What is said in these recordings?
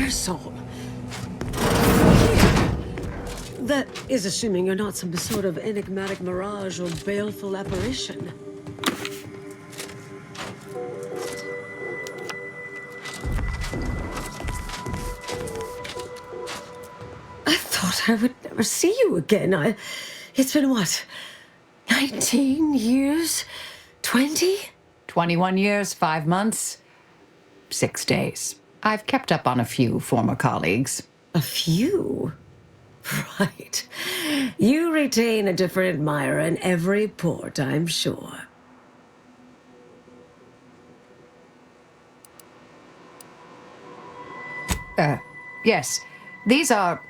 Marisol. That is assuming you're not some sort of enigmatic mirage or baleful apparition. I thought I would never see you again. It's been what? 19 years? 20? 21 years, 5 months, 6 days. I've kept up on a few former colleagues. A few? Right. You retain a different admirer in every port, I'm sure. Yes, these are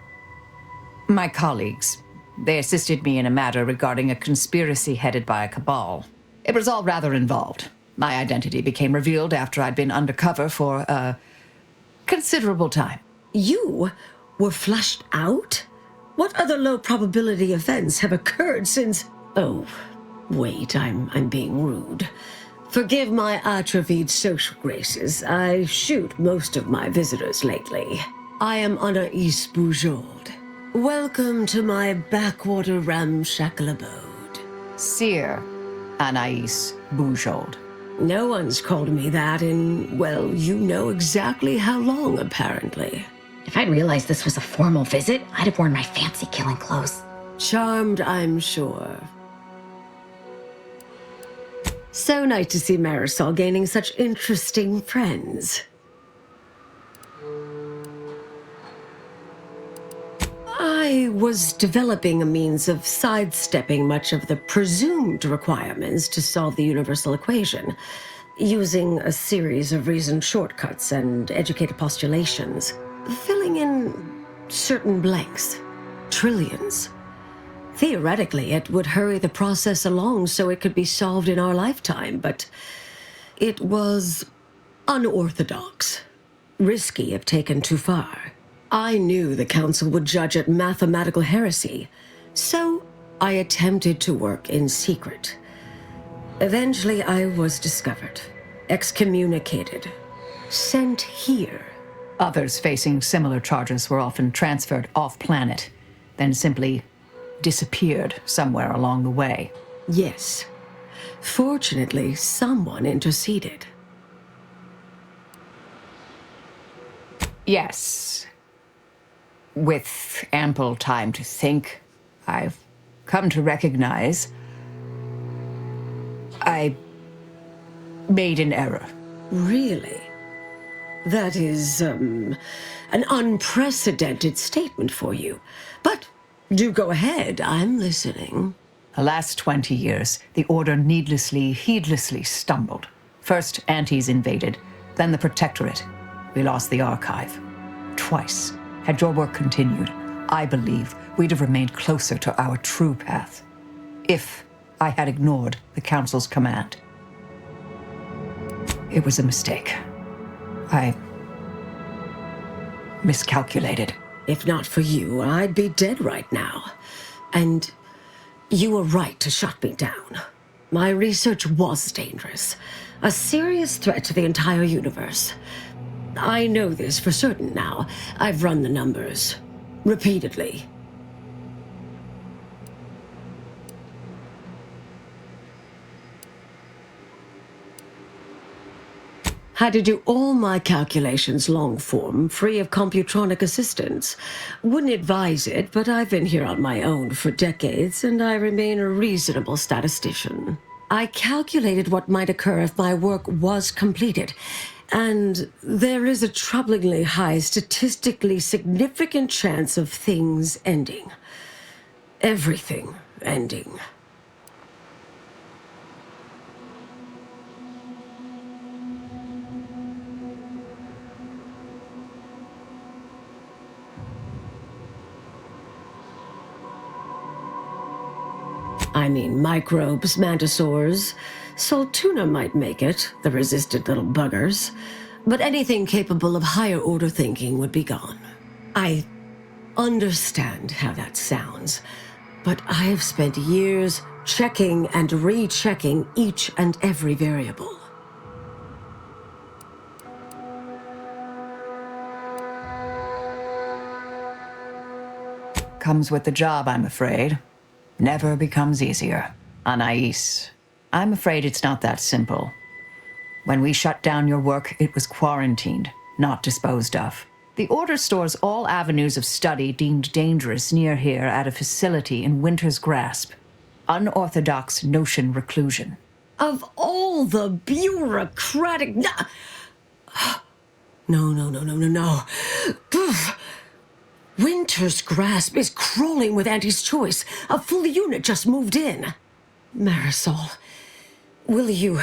my colleagues. They assisted me in a matter regarding a conspiracy headed by a cabal. It was all rather involved. My identity became revealed after I'd been undercover for a considerable time. You were flushed out? What other low-probability events have occurred since... Oh, wait, I'm being rude. Forgive my atrophied social graces. I shoot most of my visitors lately. I am Anaïs Boujold. Welcome to my backwater ramshackle abode. Seer Anaïs Boujold. No one's called me that in, well, you know exactly how long, apparently. If I'd realized this was a formal visit, I'd have worn my fancy killing clothes. Charmed, I'm sure. So nice to see Marisol gaining such interesting friends. I was developing a means of sidestepping much of the presumed requirements to solve the universal equation, using a series of reasoned shortcuts and educated postulations, filling in certain blanks. Trillions. Theoretically, it would hurry the process along so it could be solved in our lifetime, but it was unorthodox, risky if taken too far. I knew the council would judge it mathematical heresy, so I attempted to work in secret. Eventually, I was discovered, excommunicated, sent here. Others facing similar charges were often transferred off-planet, then simply disappeared somewhere along the way. Yes. Fortunately, someone interceded. Yes. With ample time to think, I've come to recognize I made an error. Really? That is, an unprecedented statement for you. But do go ahead, I'm listening. The last 20 years, the Order heedlessly stumbled. First, Antes invaded, then the Protectorate. We lost the Archive. Twice. Had your work continued, I believe we'd have remained closer to our true path. If I had ignored the Council's command. It was a mistake. I miscalculated. If not for you, I'd be dead right now. And you were right to shut me down. My research was dangerous. A serious threat to the entire universe. I know this for certain now. I've run the numbers. Repeatedly. Had to do all my calculations long form, free of computronic assistance. Wouldn't advise it, but I've been here on my own for decades, and I remain a reasonable statistician. I calculated what might occur if my work was completed, and there is a troublingly high, statistically significant chance of things ending. Everything ending. I mean, microbes, mantisaurs. Salt tuna might make it, the resistant little buggers. But anything capable of higher order thinking would be gone. I understand how that sounds, but I have spent years checking and rechecking each and every variable. Comes with the job, I'm afraid. Never becomes easier. Anais, I'm afraid it's not that simple. When we shut down your work, it was quarantined, not disposed of. The Order stores all avenues of study deemed dangerous near here at a facility in Winter's Grasp. Unorthodox notion reclusion. Of all the bureaucratic... No. Poof. Winter's Grasp is crawling with Auntie's choice. A full unit just moved in. Marisol, will you...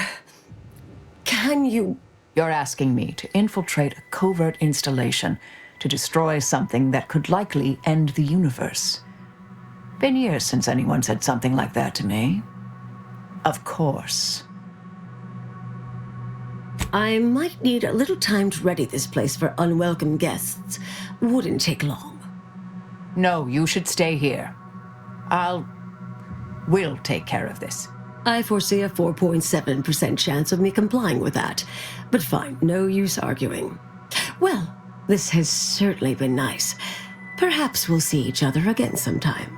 Can you... You're asking me to infiltrate a covert installation to destroy something that could likely end the universe. Been years since anyone said something like that to me. Of course. I might need a little time to ready this place for unwelcome guests. Wouldn't take long. No, you should stay here. We'll take care of this. I foresee a 4.7% chance of me complying with that. But fine, no use arguing. Well, this has certainly been nice. Perhaps we'll see each other again sometime.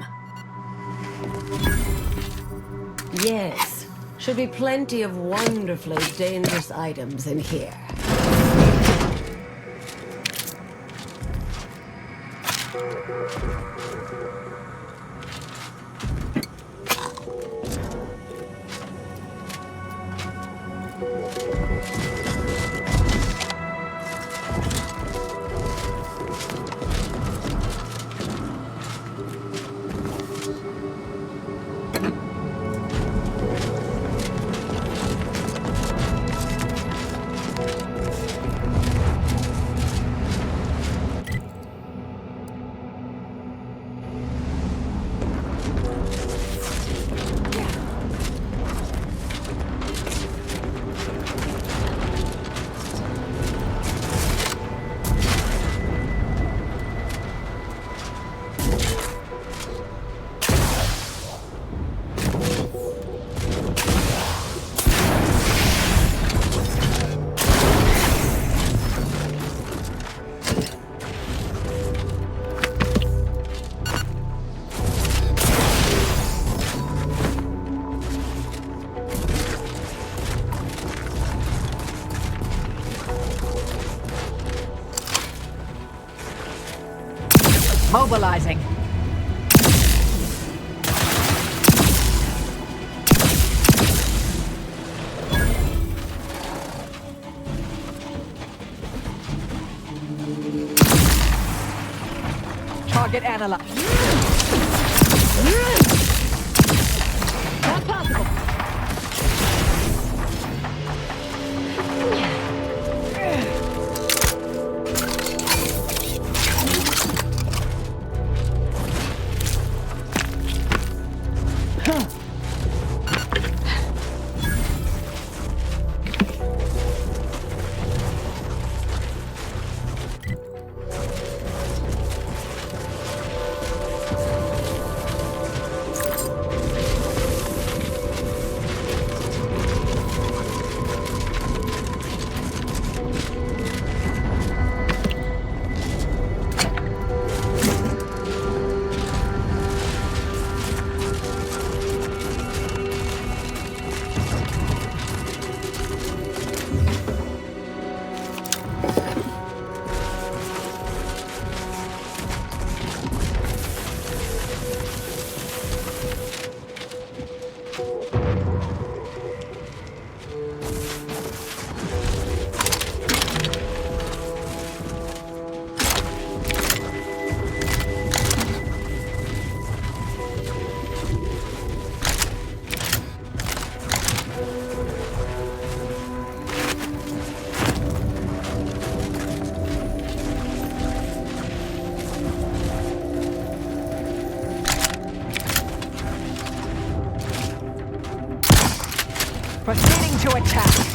Yes, should be plenty of wonderfully dangerous items in here. Mobilizing. Target analyzed. Not possible. Proceeding to attack.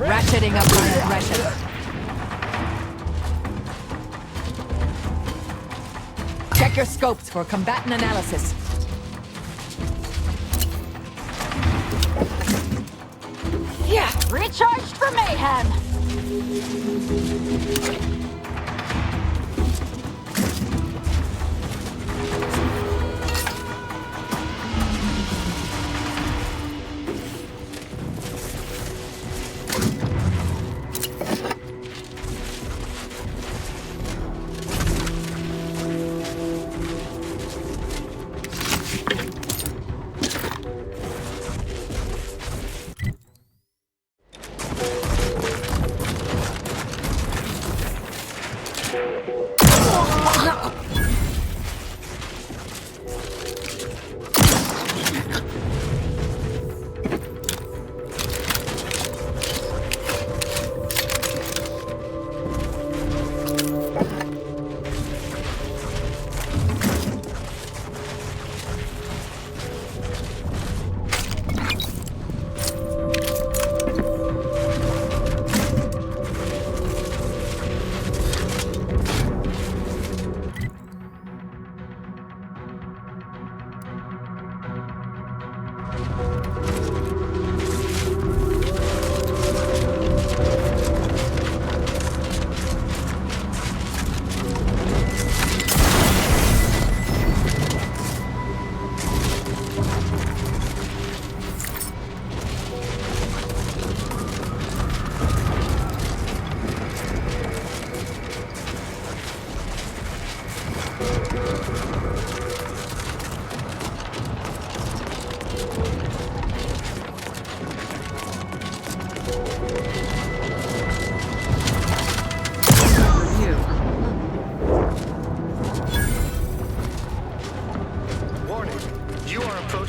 Ratcheting up my aggression. Check your scopes for combatant analysis. Yeah, recharged for mayhem.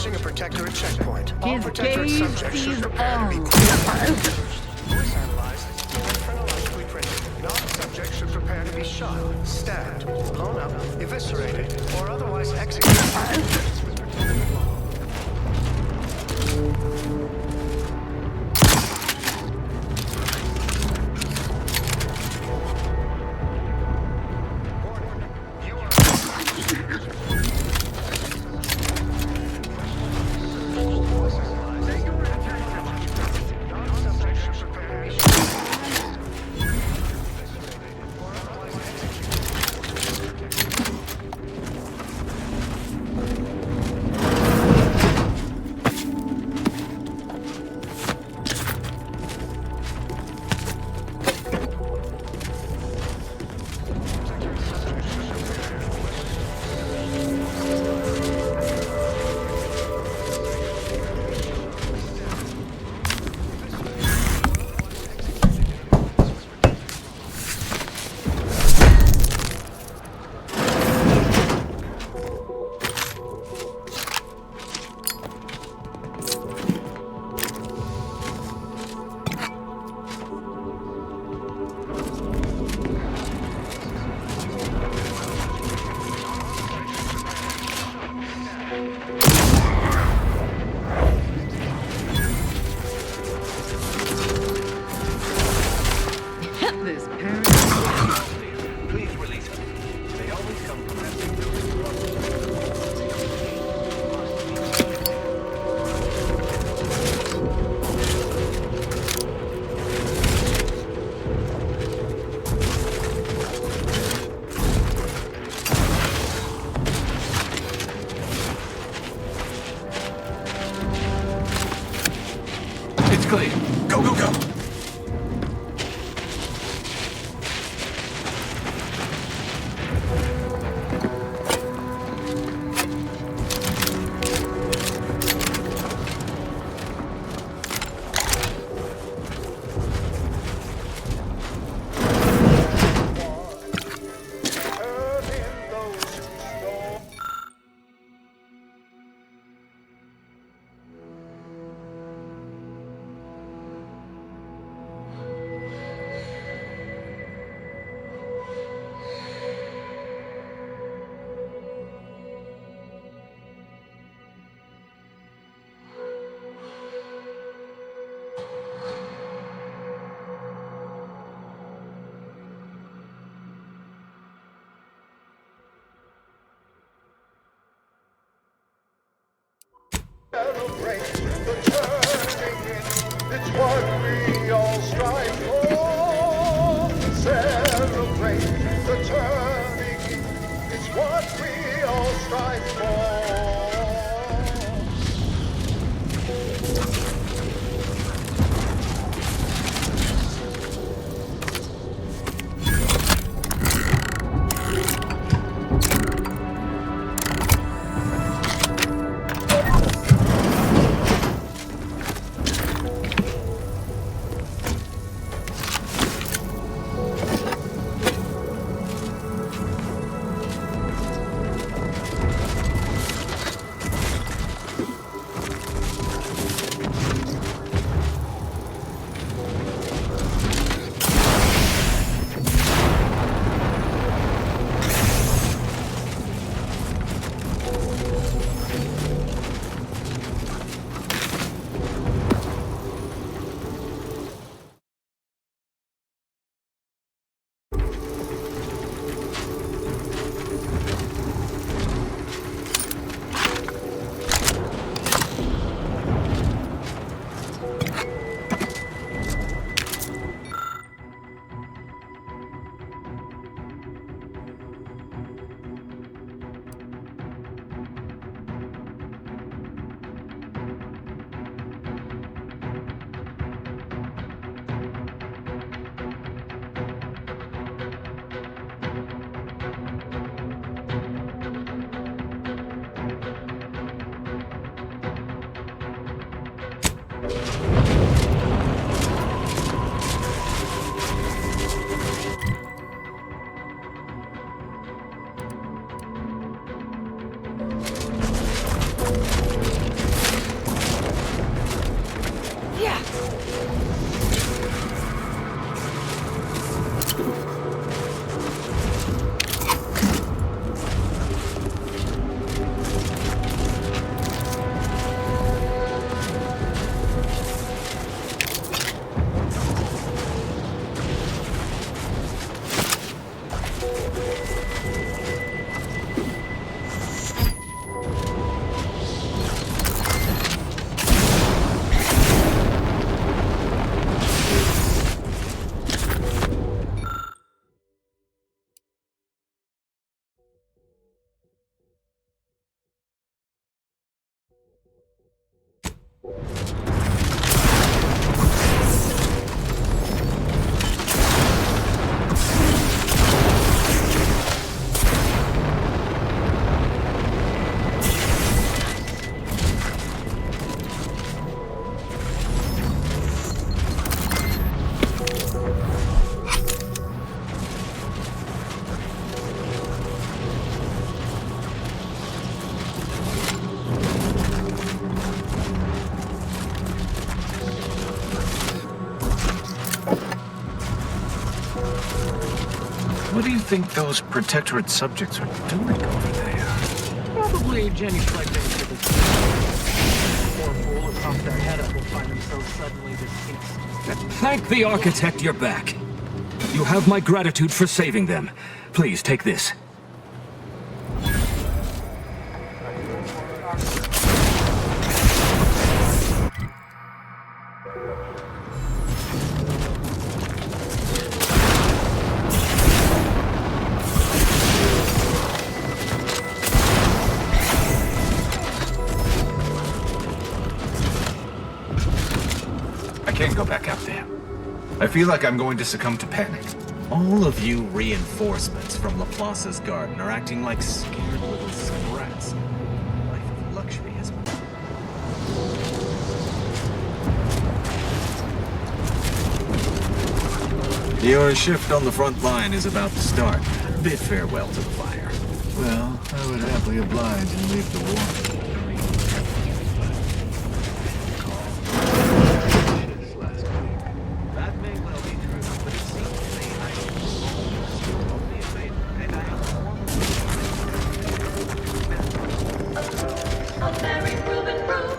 approaching a Protectorate checkpoint. All Protectorate subjects should prepare to be voice analyzed and chronologically printed. Non-subjects should prepare to be shot, stabbed, blown up, eviscerated, or otherwise executed. Go, go, go! celebrate the turning in. It's what we all strive for. Celebrate the turning in. It's what we all strive for. What do you think those Protectorate subjects are doing over there? Probably genuflecting to the poor fool who popped their head up will find themselves suddenly deceased. Thank the Architect you're back. You have my gratitude for saving them. Please, take this. I can't go back out there. I feel like I'm going to succumb to panic. All of you reinforcements from Laplace's garden are acting like scared little sprats. Life of luxury has... Your shift on the front line is about to start. Bid farewell to the fire. Well, I would happily oblige and leave the war. That may well be true, but it seems to me I only invaded, and I have A very proven proof.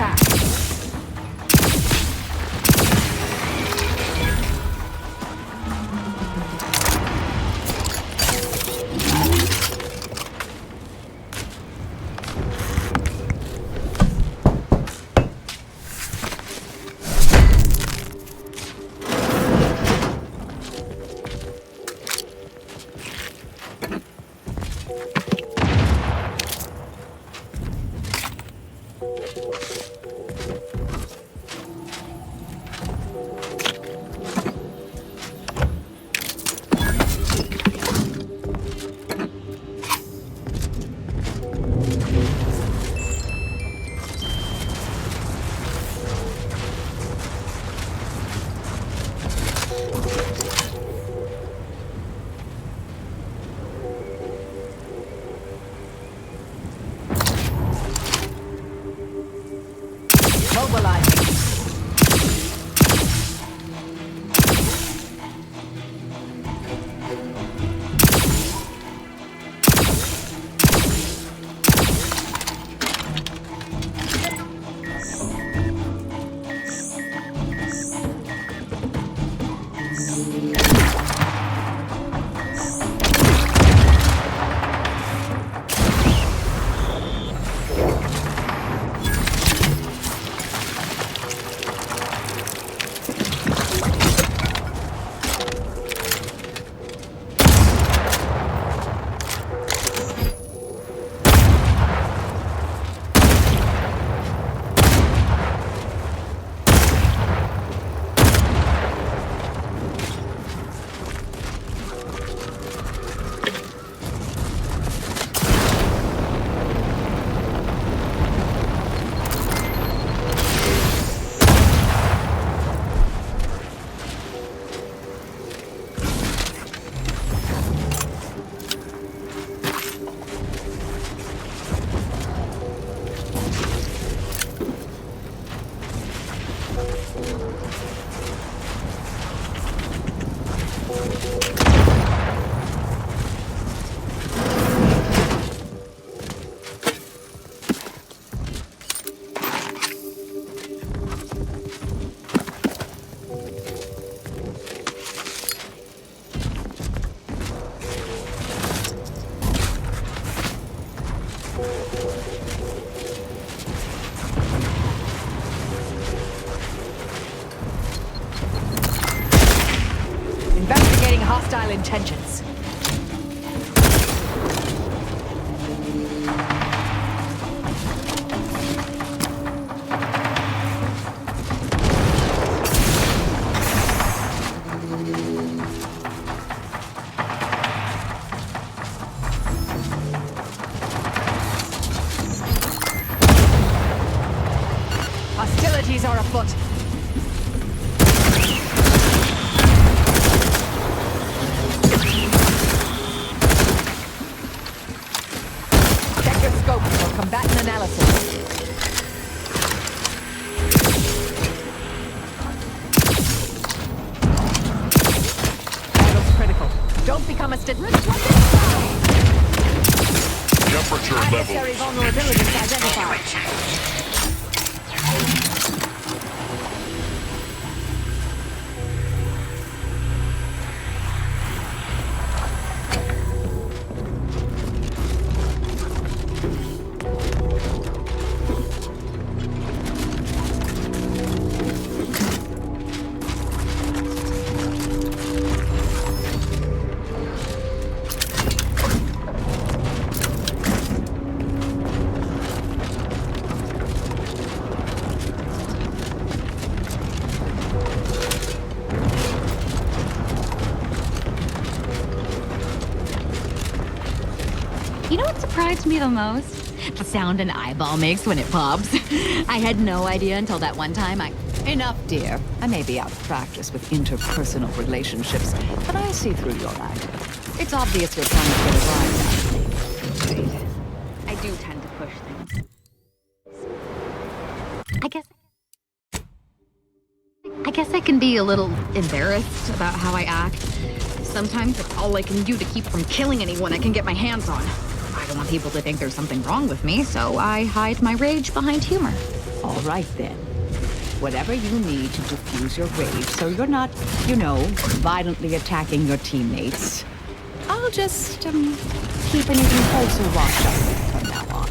attack. Hostile intentions. Hostilities are afoot. Combatant analysis. Vitals critical. Don't become a Temperature level. Adversary vulnerabilities identified. You know what surprised me the most? The sound an eyeball makes when it pops. I had no idea until that one time Enough, dear. I may be out of practice with interpersonal relationships, but I see through your act. It's obvious you're trying to get a rise out of me. I do tend to push things. I guess I can be a little embarrassed about how I act. Sometimes it's all I can do to keep from killing anyone I can get my hands on. I don't want people to think there's something wrong with me, so I hide my rage behind humor. All right, then. Whatever you need to diffuse your rage so you're not, you know, violently attacking your teammates. I'll just, keep an even closer watch on you from now on.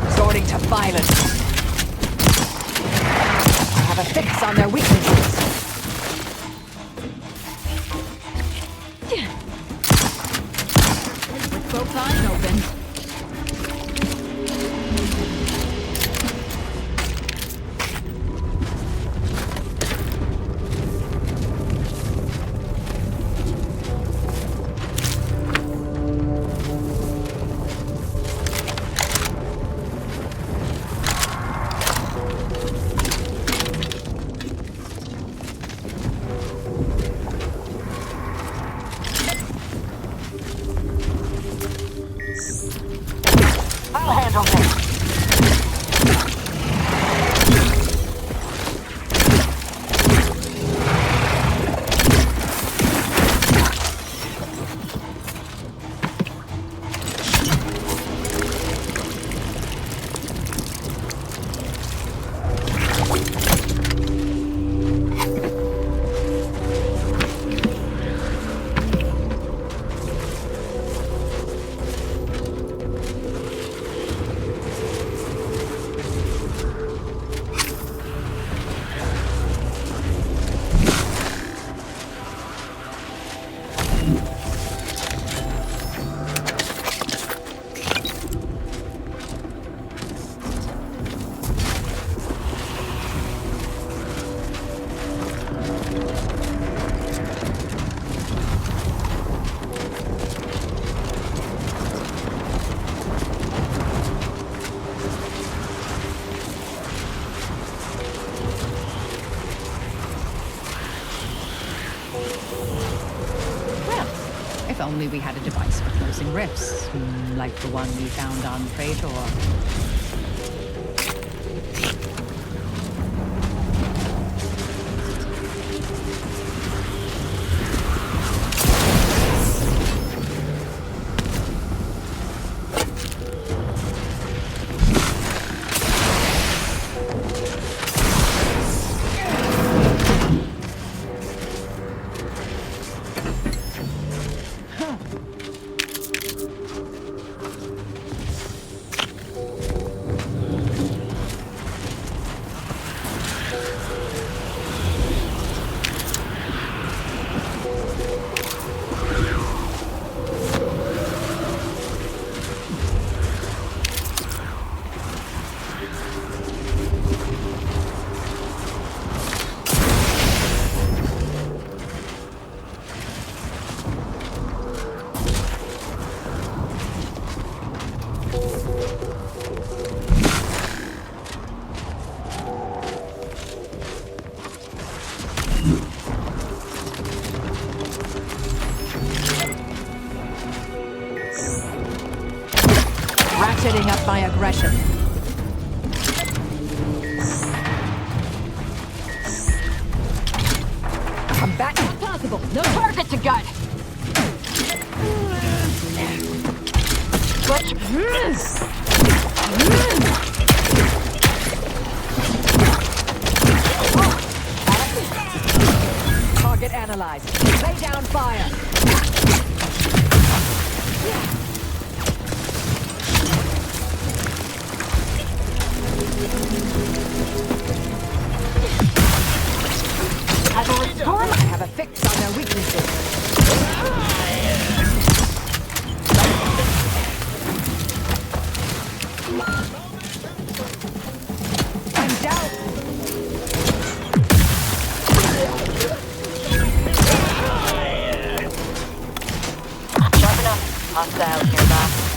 Resorting to violence. I have a fix on their weaknesses. With both eyes open. I'll handle this. If only we had a device for closing rifts, like the one we found on Praetor. Ratcheting up my aggression. Combat is possible. No target to gut. Target analyzed. Lay down fire. Cavalry Hostile nearby.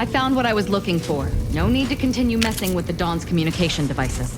I found what I was looking for. No need to continue messing with the Dawn's communication devices.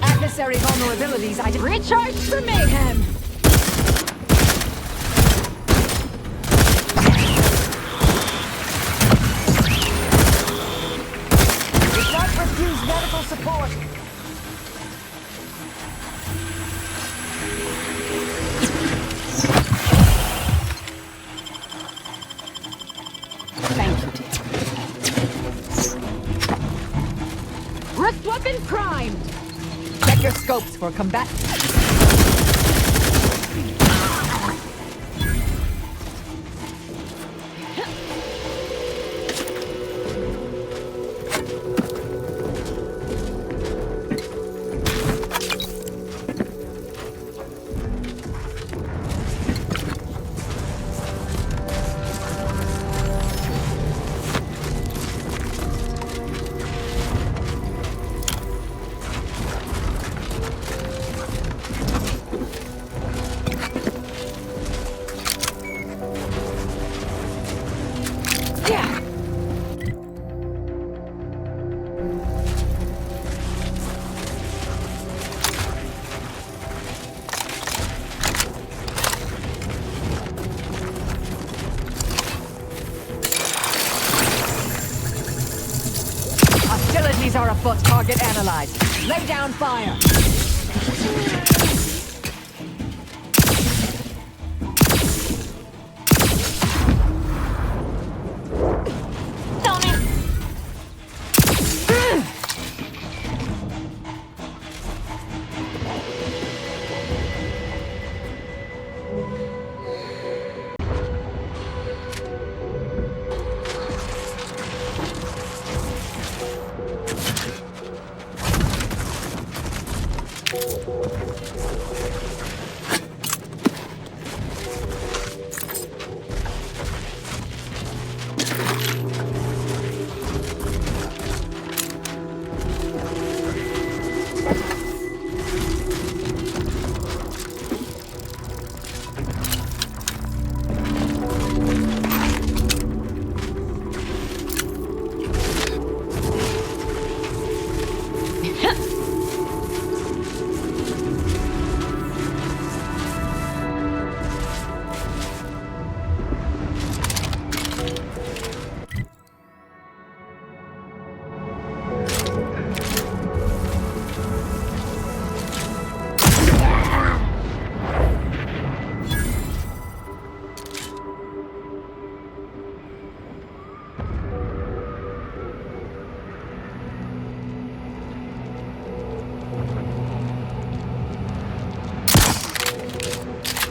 Unnecessary vulnerabilities. I Recharge for mayhem! did not refuse medical support. Thank you, dear. Wrist weapon primed! Check your scopes for combat. Target analyzed. Lay down fire.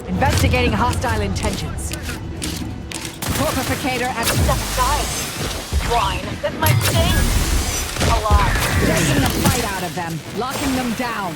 Investigating hostile intentions. Corpificator at the side. Swine, that might sting. Alarm. Taking the fight out of them, locking them down.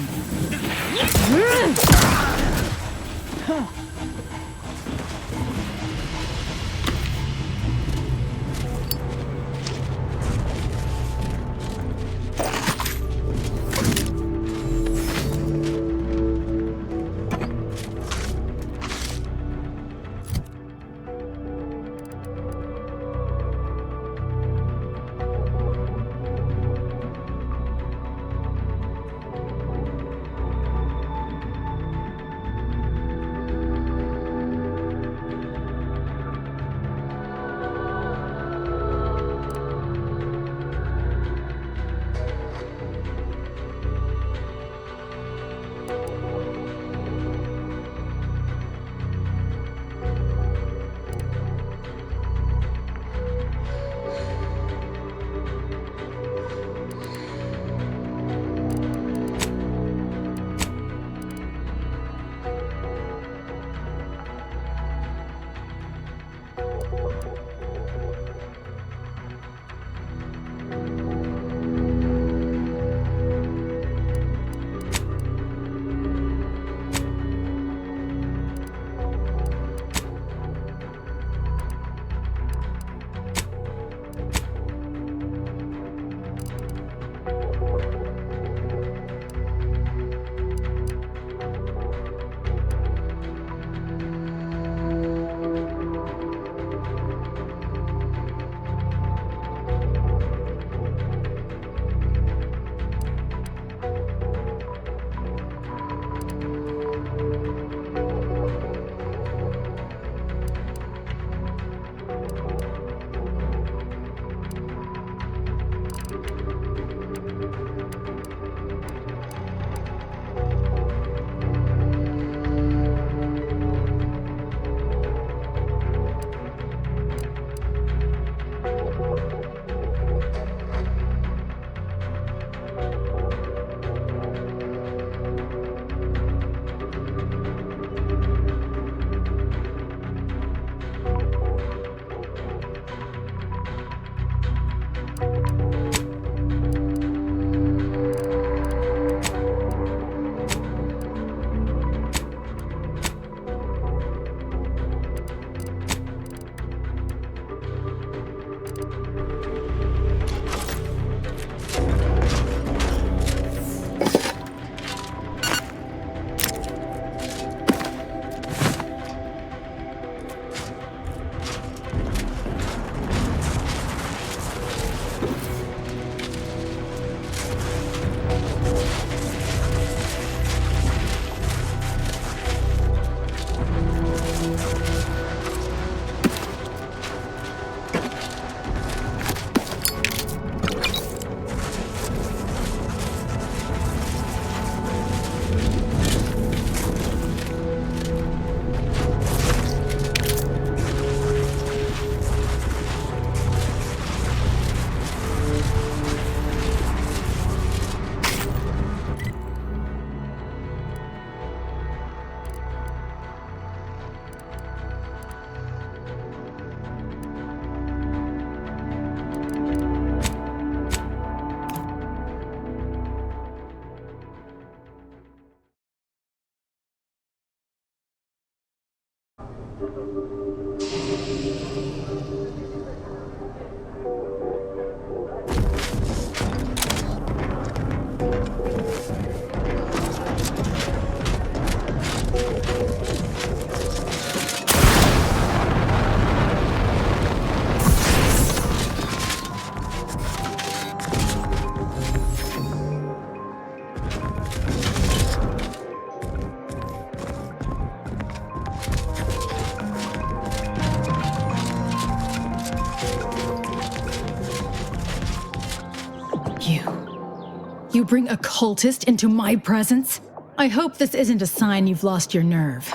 You bring a cultist into my presence? I hope this isn't a sign you've lost your nerve.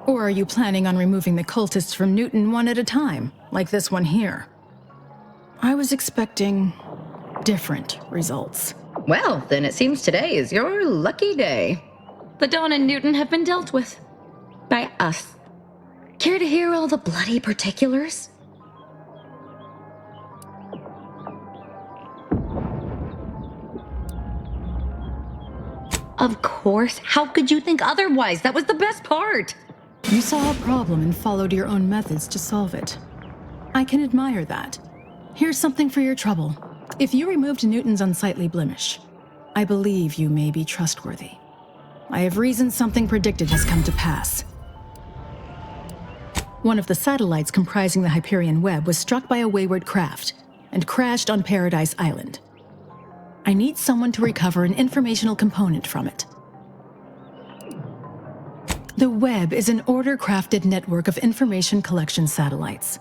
Or are you planning on removing the cultists from Newton one at a time, like this one here? I was expecting different results. Well, then it seems today is your lucky day. The Dawn and Newton have been dealt with. By us. Care to hear all the bloody particulars? Of course. How could you think otherwise? That was the best part. You saw a problem and followed your own methods to solve it. I can admire that. Here's something for your trouble. If you removed Newton's unsightly blemish, I believe you may be trustworthy. I have reason something predicted has come to pass. One of the satellites comprising the Hyperion web was struck by a wayward craft and crashed on Paradise Island. I need someone to recover an informational component from it. The web is an order-crafted network of information collection satellites.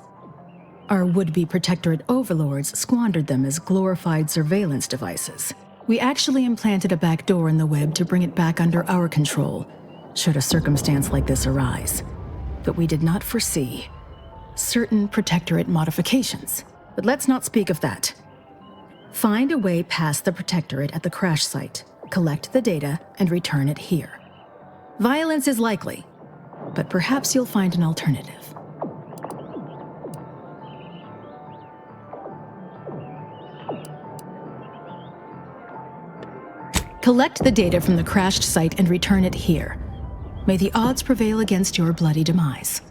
Our would-be protectorate overlords squandered them as glorified surveillance devices. We actually implanted a back door in the web to bring it back under our control, should a circumstance like this arise. But we did not foresee certain protectorate modifications. But let's not speak of that. Find a way past the protectorate at the crash site, collect the data, and return it here. Violence is likely, but perhaps you'll find an alternative. Collect the data from the crashed site and return it here. May the odds prevail against your bloody demise.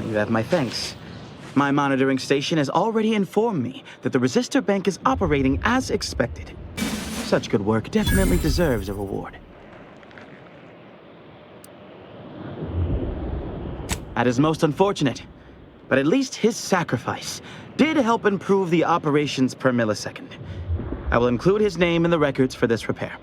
You have my thanks. My monitoring station has already informed me that the resistor bank is operating as expected. Such good work definitely deserves a reward. That is most unfortunate, but at least his sacrifice did help improve the operations per millisecond. I will include his name in the records for this repair.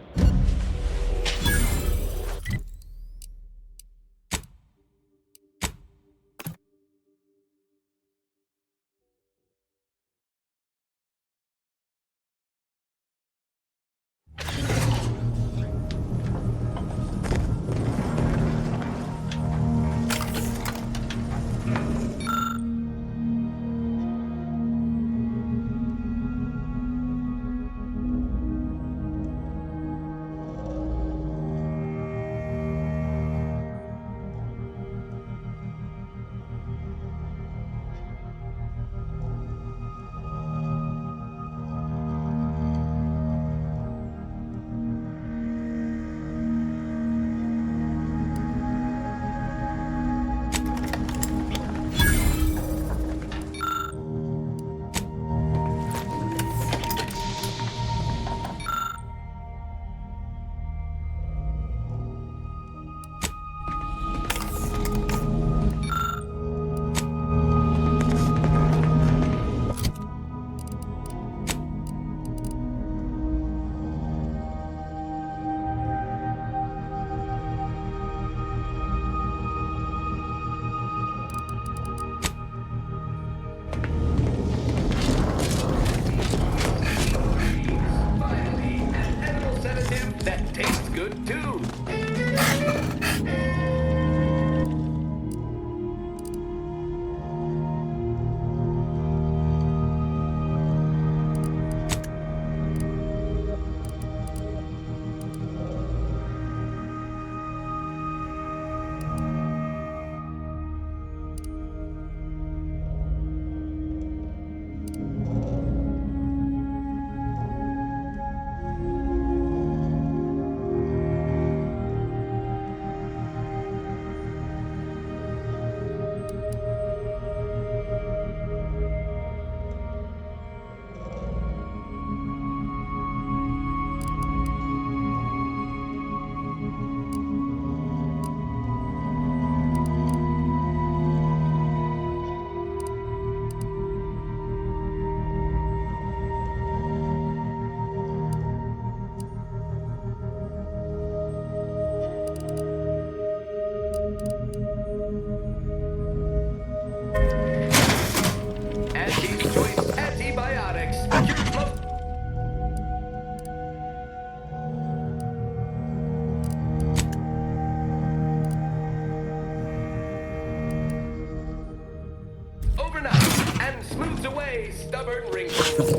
and smooths away stubborn wrinkles.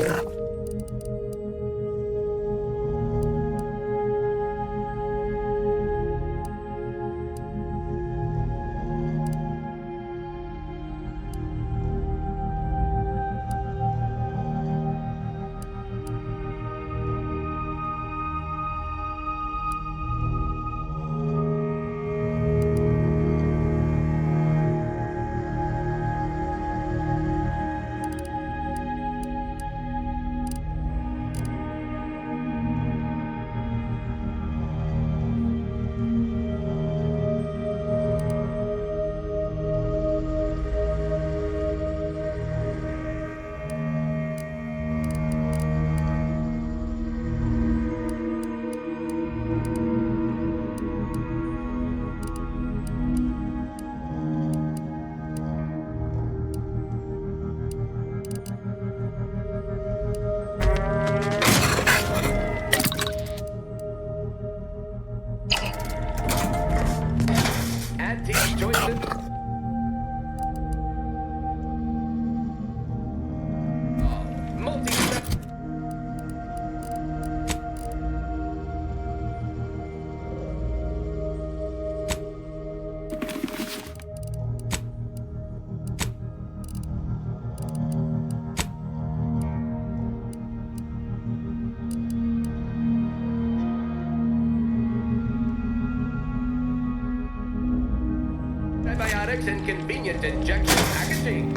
Antibiotics and convenient injection packaging.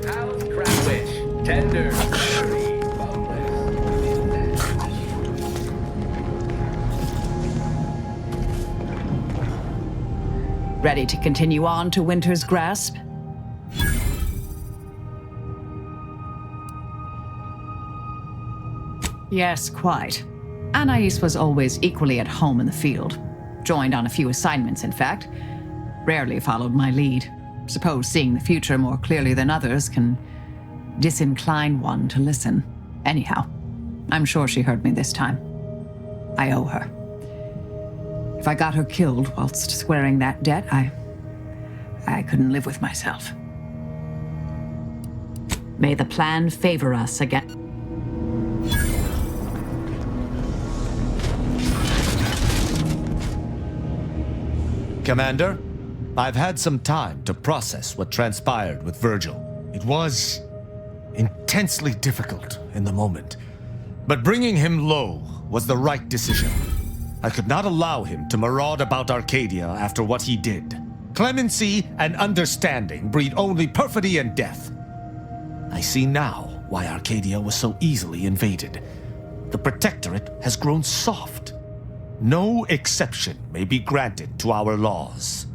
How's Crabwitch? Tender. Ready to continue on to Winter's Grasp? Yes, quite. Anais was always equally at home in the field. Joined on a few assignments, in fact. Rarely followed my lead. Suppose seeing the future more clearly than others can disincline one to listen. Anyhow, I'm sure she heard me this time. I owe her. If I got her killed whilst squaring that debt, I couldn't live with myself. May the plan favor us again. Commander. I've had some time to process what transpired with Virgil. It was intensely difficult in the moment, but bringing him low was the right decision. I could not allow him to maraud about Arcadia after what he did. Clemency and understanding breed only perfidy and death. I see now why Arcadia was so easily invaded. The Protectorate has grown soft. No exception may be granted to our laws.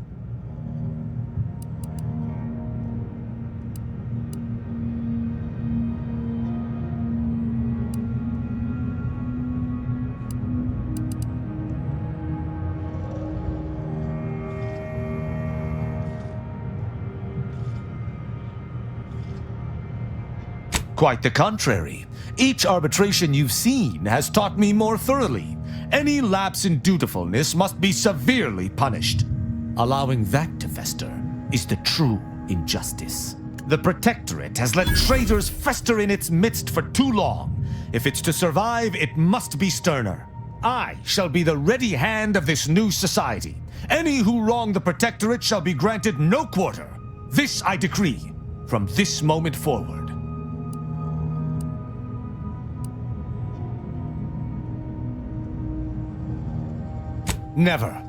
Quite the contrary. Each arbitration you've seen has taught me more thoroughly. Any lapse in dutifulness must be severely punished. Allowing that to fester is the true injustice. The Protectorate has let traitors fester in its midst for too long. If it's to survive, it must be sterner. I shall be the ready hand of this new society. Any who wrong the Protectorate shall be granted no quarter. This I decree from this moment forward. Never.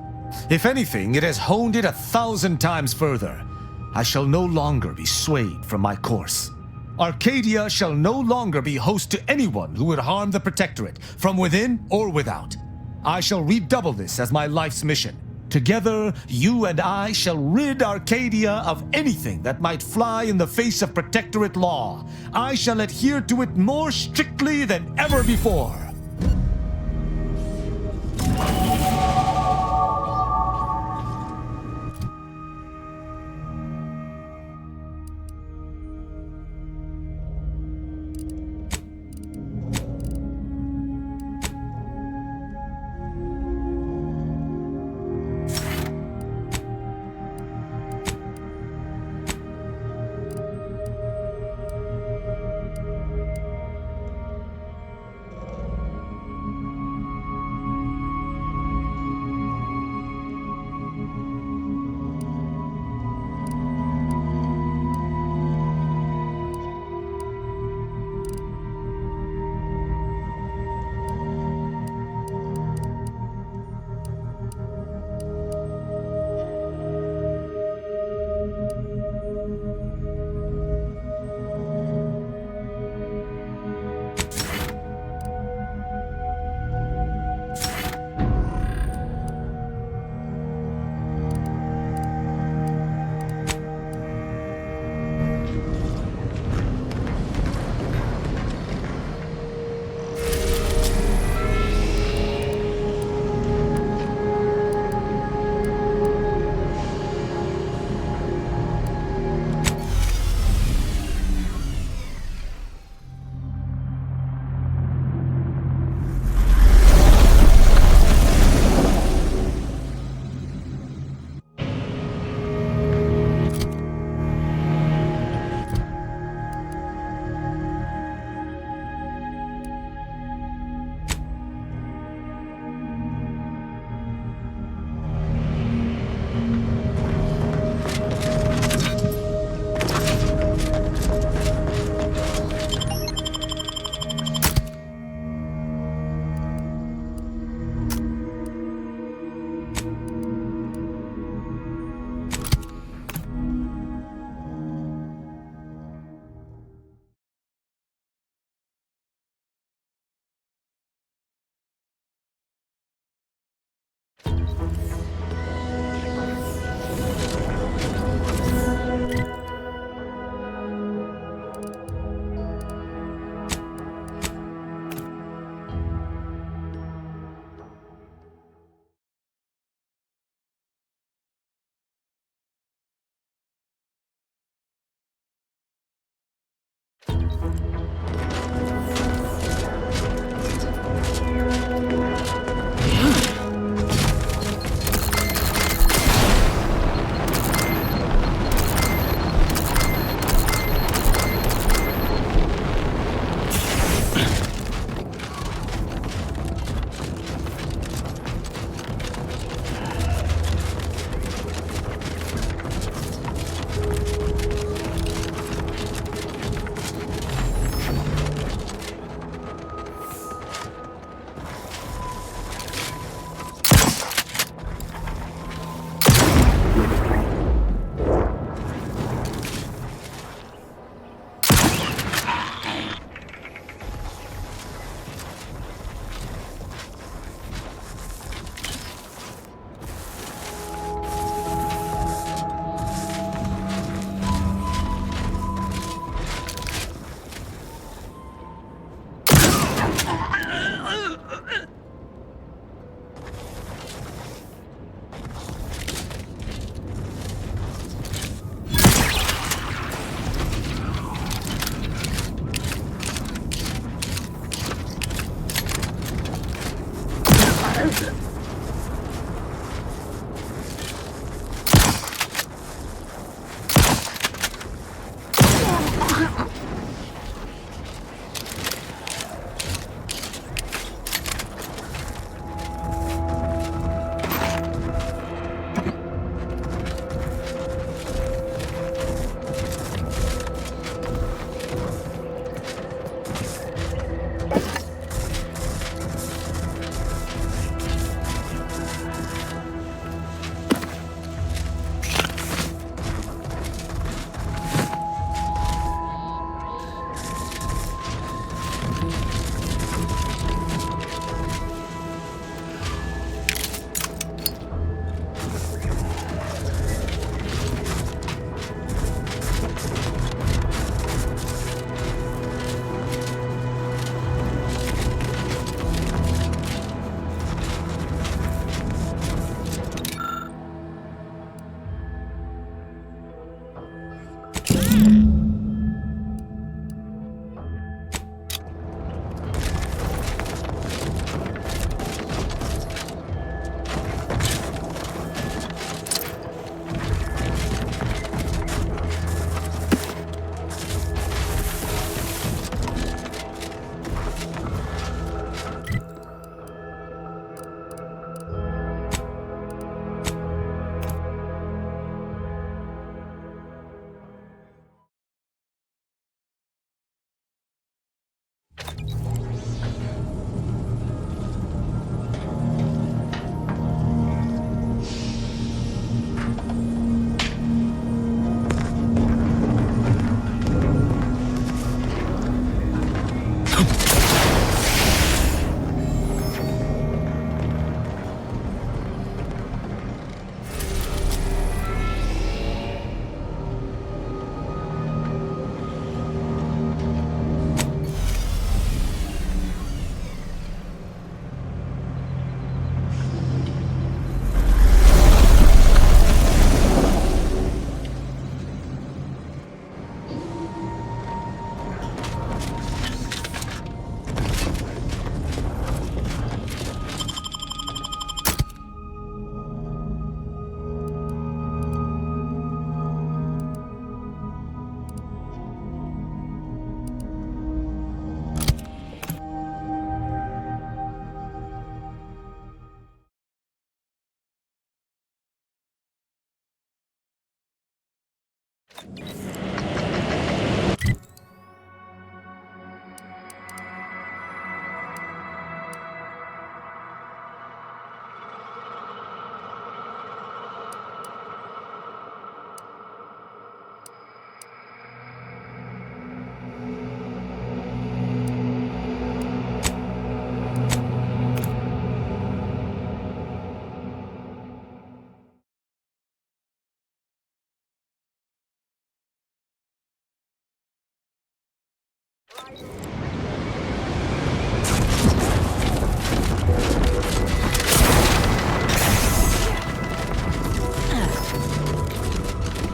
If anything, it has honed it 1,000 times further. I shall no longer be swayed from my course. Arcadia shall no longer be host to anyone who would harm the Protectorate, from within or without. I shall redouble this as my life's mission. Together, you and I shall rid Arcadia of anything that might fly in the face of Protectorate law. I shall adhere to it more strictly than ever before.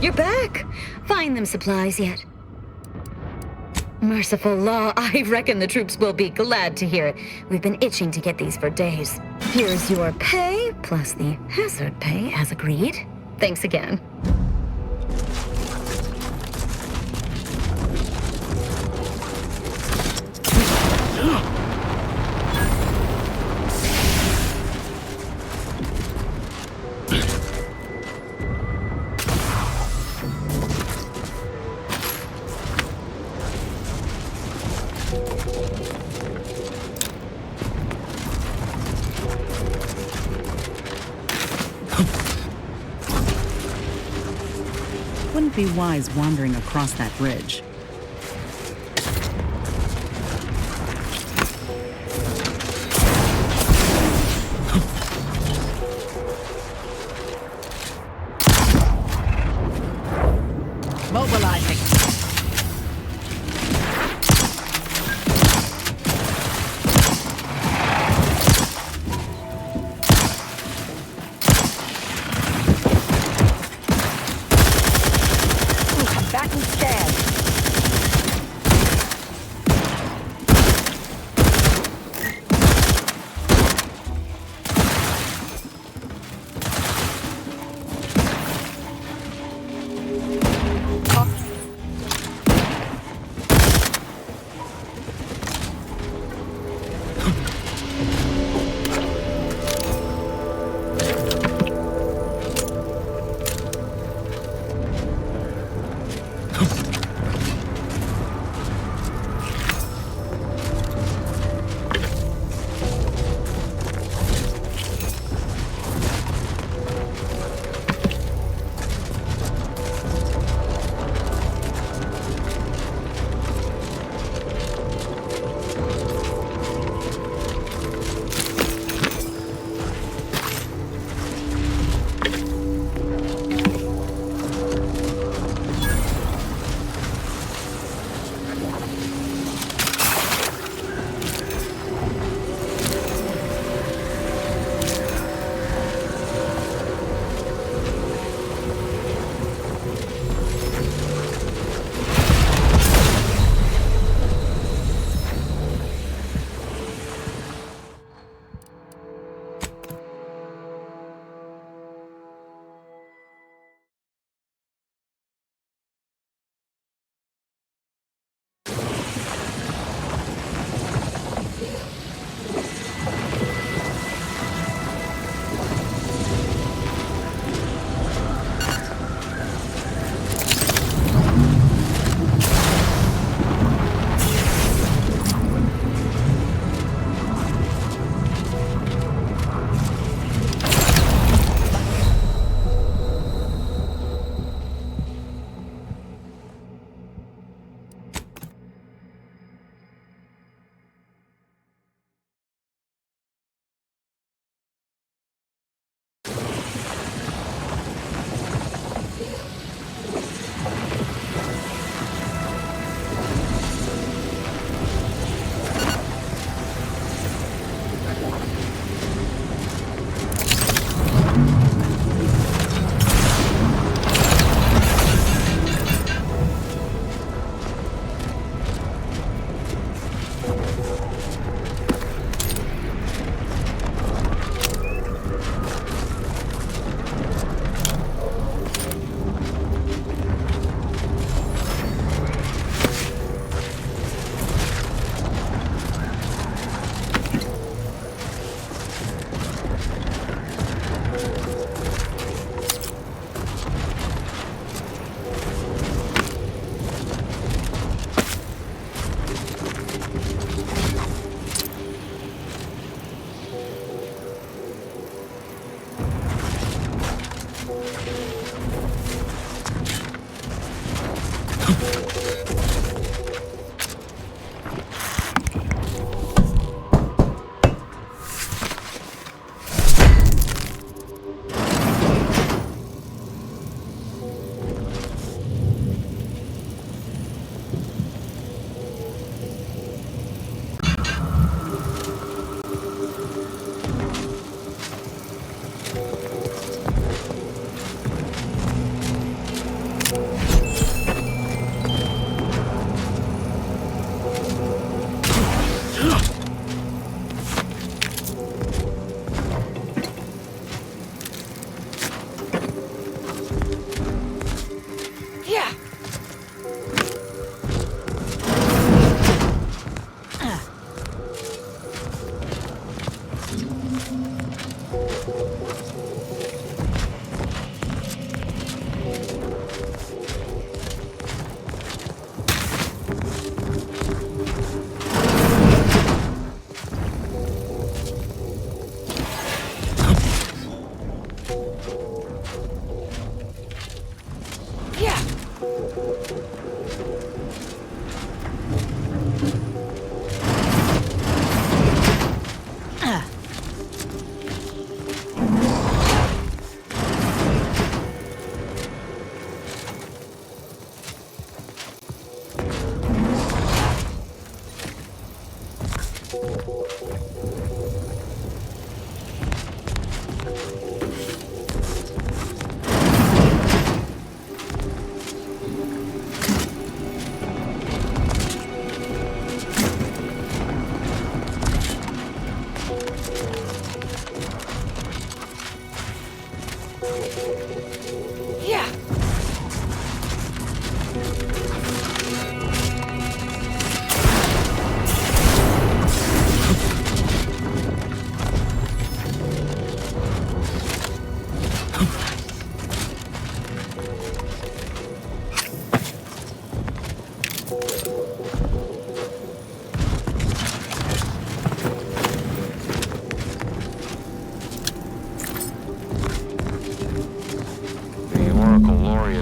You're back! Find them supplies yet? Merciful law, I reckon the troops will be glad to hear it. We've been itching to get these for days. Here's your pay, plus the hazard pay as agreed. Thanks again. Wouldn't be wise wandering across that bridge. Mobilizing.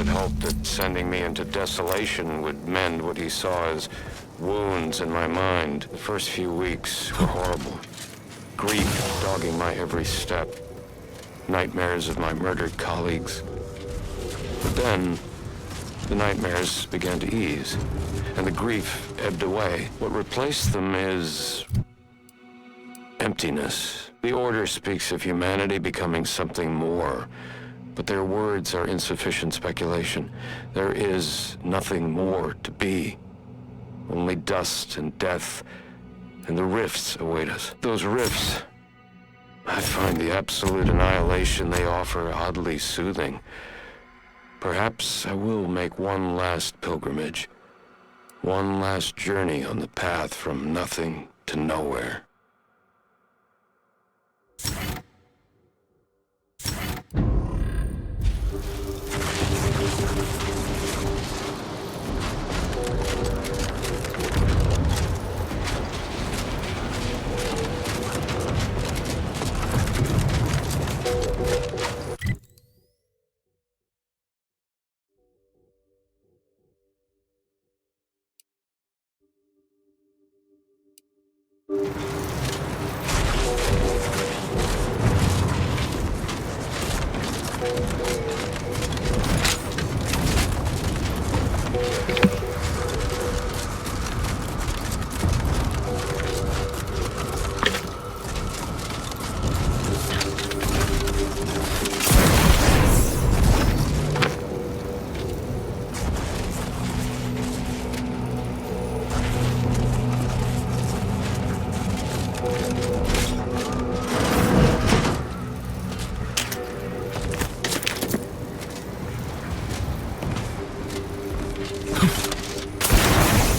had hoped that sending me into desolation would mend what he saw as wounds in my mind. The first few weeks were horrible. Grief dogging my every step. Nightmares of my murdered colleagues. But then, the nightmares began to ease, and the grief ebbed away. What replaced them is emptiness. The Order speaks of humanity becoming something more, but their words are insufficient speculation. There is nothing more to be. Only dust and death, and the rifts await us. Those rifts, I find the absolute annihilation they offer oddly soothing. Perhaps I will make one last pilgrimage, one last journey on the path from nothing to nowhere.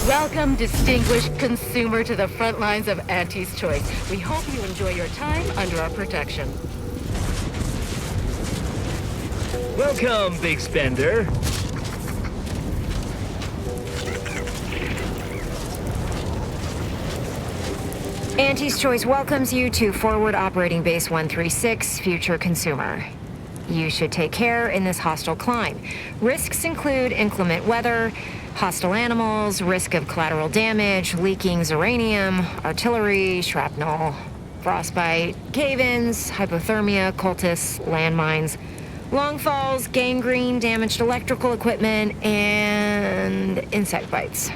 Welcome, distinguished consumer, to the front lines of Auntie's Choice. We hope you enjoy your time under our protection. Welcome, big spender. Auntie's Choice welcomes you to Forward Operating Base 136, Future Consumer. You should take care in this hostile climb. Risks include inclement weather, hostile animals, risk of collateral damage, leaking uranium, artillery, shrapnel, frostbite, cave-ins, hypothermia, cultists, landmines, long falls, gangrene, damaged electrical equipment, and insect bites.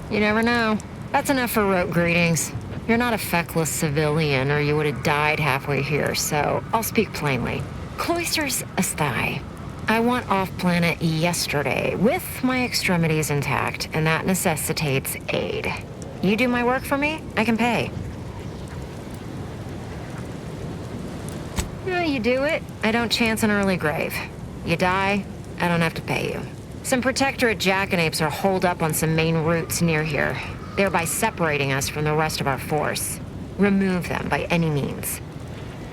You never know. That's enough for rote greetings. You're not a feckless civilian, or you would have died halfway here, so I'll speak plainly. Cloisters aside, I want off-planet yesterday, with my extremities intact, and that necessitates aid. You do my work for me, I can pay. No, you do it, I don't chance an early grave. You die, I don't have to pay you. Some Protectorate jackanapes are holed up on some main routes near here, thereby separating us from the rest of our force. Remove them by any means.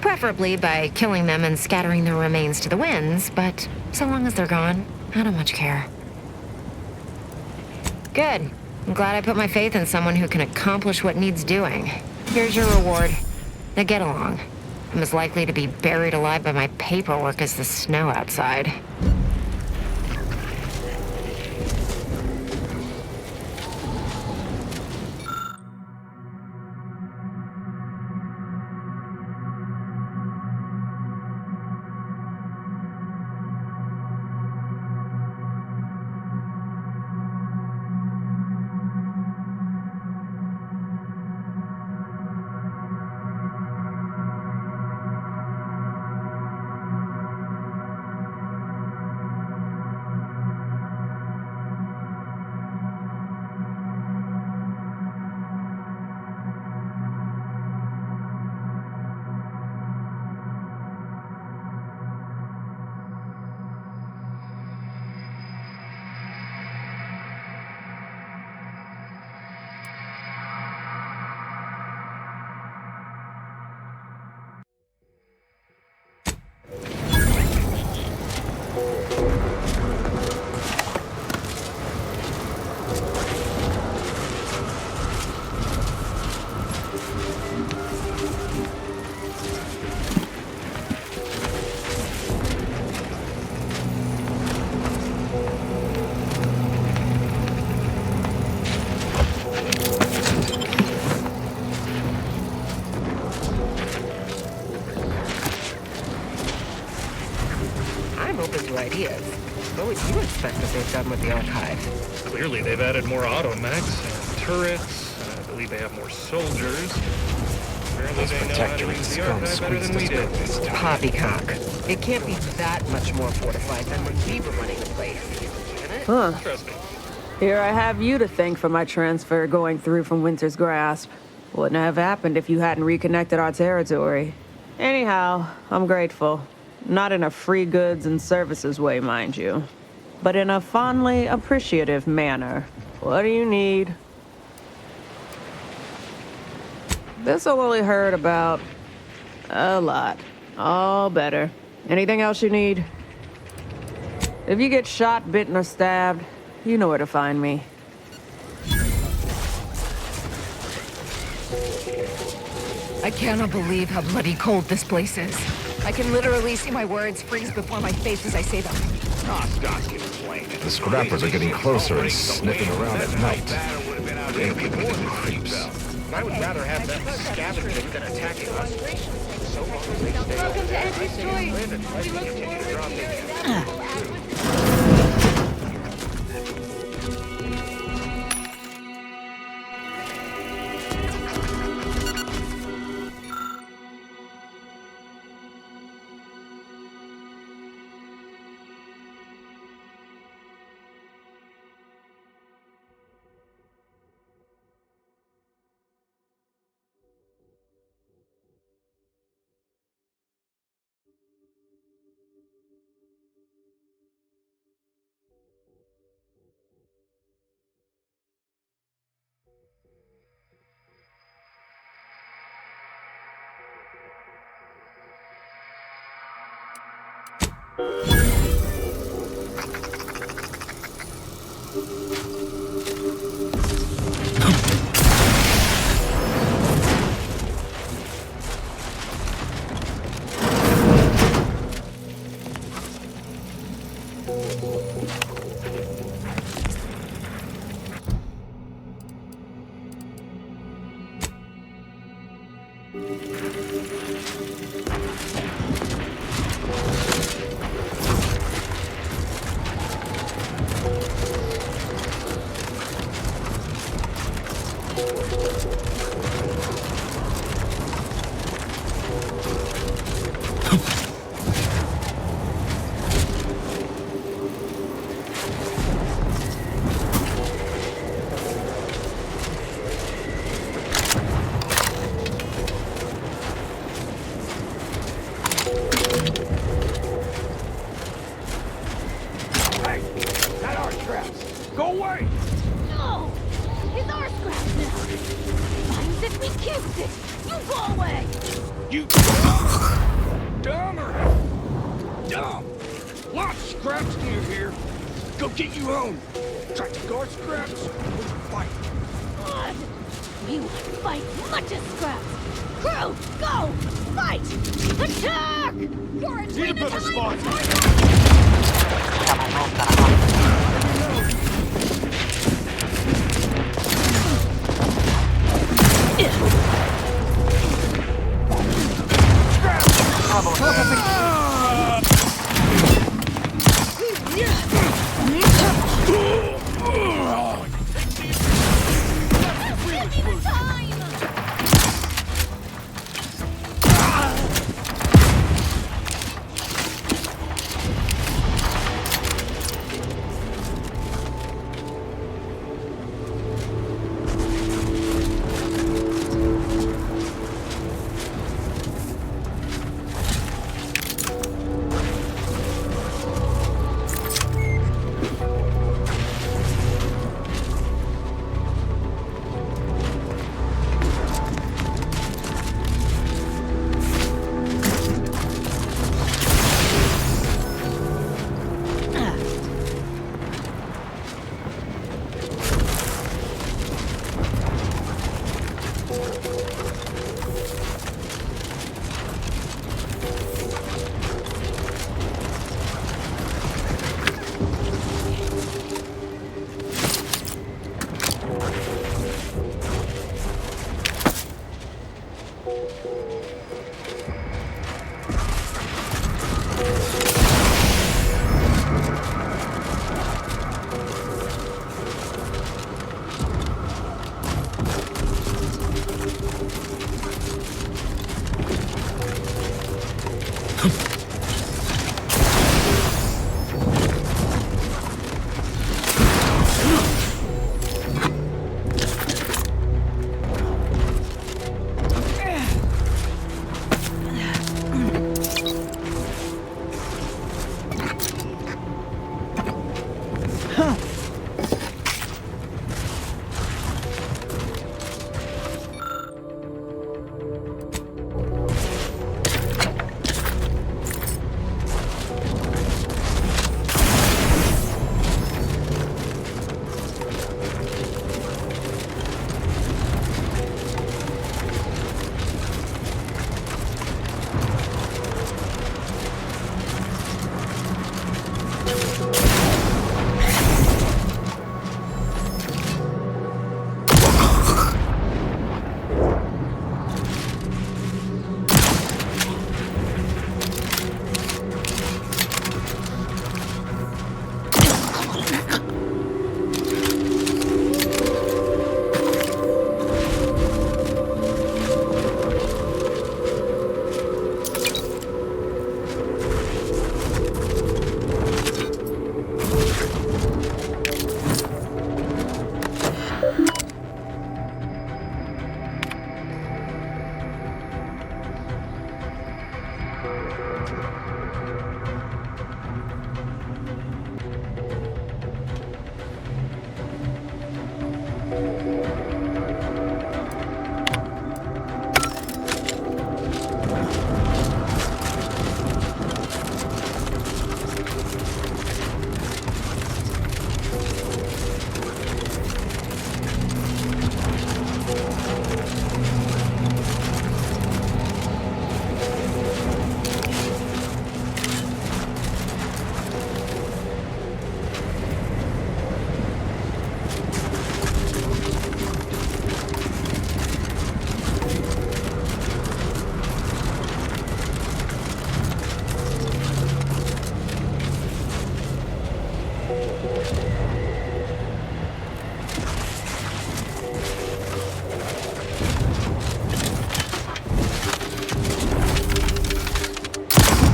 Preferably by killing them and scattering their remains to the winds, but so long as they're gone, I don't much care. Good. I'm glad I put my faith in someone who can accomplish what needs doing. Here's your reward. Now get along. I'm as likely to be buried alive by my paperwork as the snow outside. ideas. What would you expect that they've done with the archive? Clearly, they've added more automechs and turrets. I believe they have more soldiers. Apparently, they know how to use the archive better than we do. Poppycock. It can't be that much more fortified than when we were running the place. Can it? Huh. Trust me. Here I have you to thank for my transfer going through from Winter's Grasp. Wouldn't have happened if you hadn't reconnected our territory. Anyhow, I'm grateful. Not in a free goods and services way, mind you, but in a fondly appreciative manner. What do you need? This'll only hurt about a lot. All better. Anything else you need? If you get shot, bitten, or stabbed, you know where to find me. I cannot believe how bloody cold this place is. I can literally see my words freeze before my face as I say them. The scrappers are getting closer and sniffing around at night. They're little creeps. I would rather have them scavenging than attacking us. So long as they stay Welcome to Edge's I say Choice. live and let We them look continue to forward drop to in.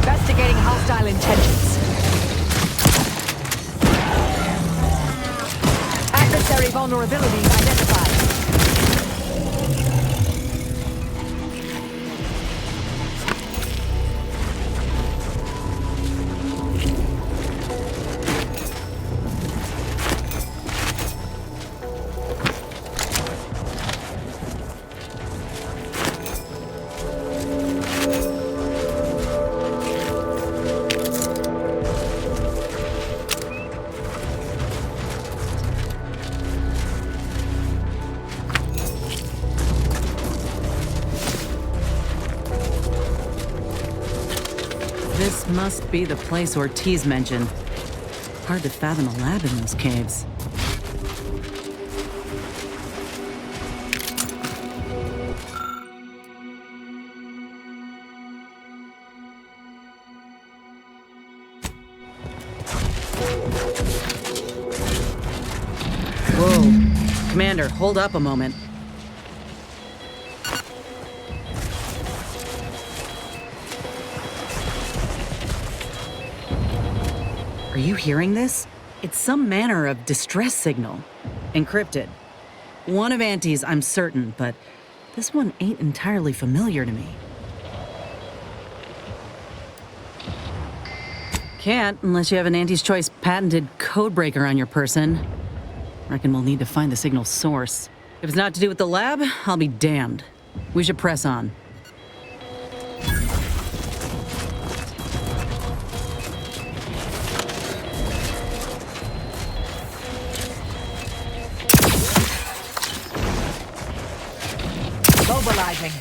Investigating hostile intentions. Adversary vulnerabilities identified. This must be the place Ortiz mentioned. Hard to fathom a lab in those caves. Whoa. Commander, hold up a moment. Are you hearing this? It's some manner of distress signal. Encrypted. One of Auntie's, I'm certain, but this one ain't entirely familiar to me. Can't unless you have an Auntie's Choice patented codebreaker on your person. Reckon we'll need to find the signal's source. If it's not to do with the lab, I'll be damned. We should press on. Mobilizing.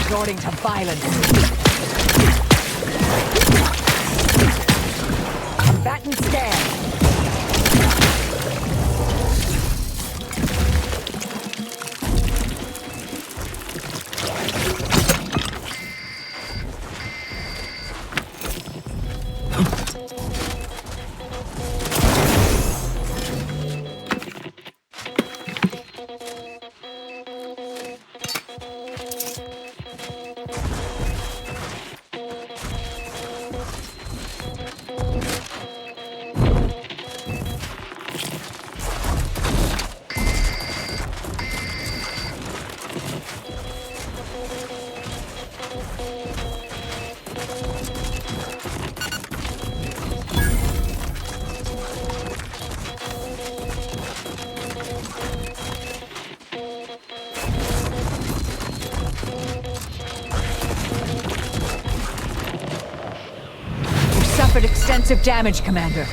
Resorting to violence. Combatant stand. Suffered extensive damage, Commander.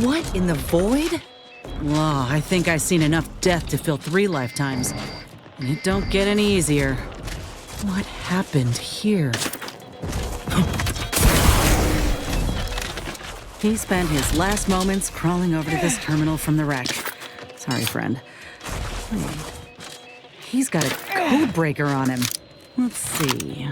What in the void? Law, I think I've seen enough death to fill 3 lifetimes. And it don't get any easier. What happened here? He spent his last moments crawling over to this terminal from the wreck. Sorry, friend. Wait. He's got a code breaker on him. Let's see.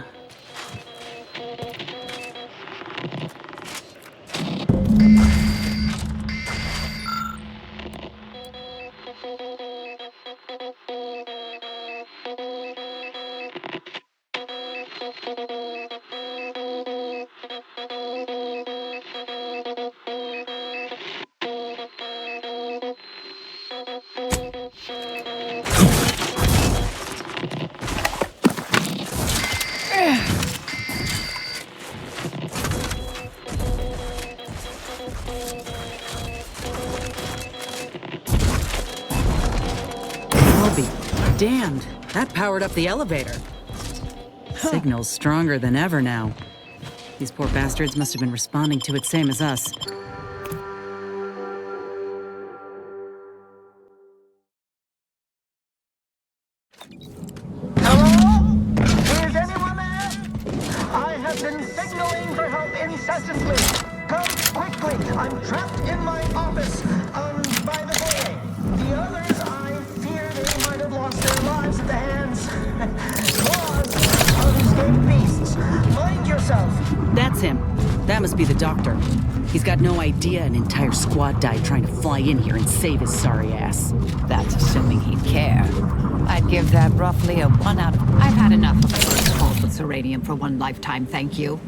I'll be damned. That powered up the elevator. Signal's stronger than ever now. These poor bastards must have been responding to it same as us. Is anyone there? I have been signaling for help incessantly. Come quickly. I'm trapped in my office, by the foyer. The others, I fear they might have lost their lives at the hands. Claws of escaped beasts. Mind yourself. That's him. That must be the doctor. He's got no idea an entire squad died trying to fly in here and save his sorry ass. That's assuming he'd care. I'd give that roughly a 1 out of... I've had enough of first calls with Seradium for 1 lifetime, thank you.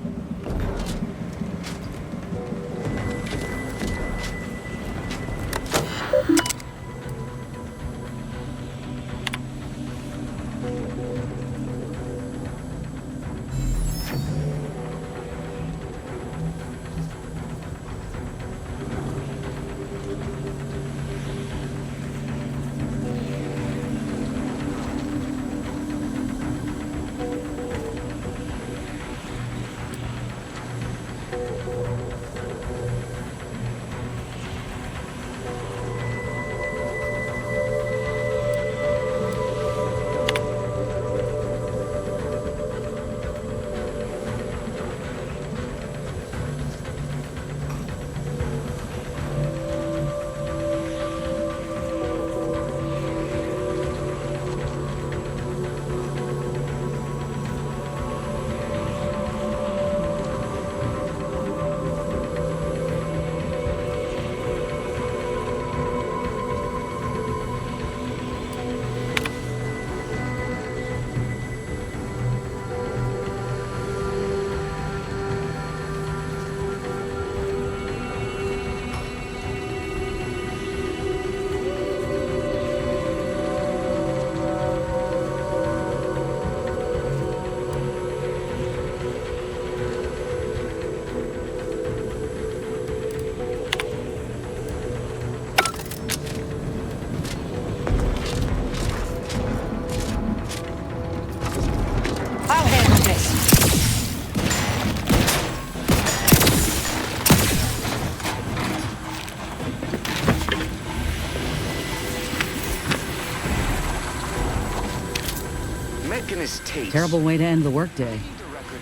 Terrible way to end the workday.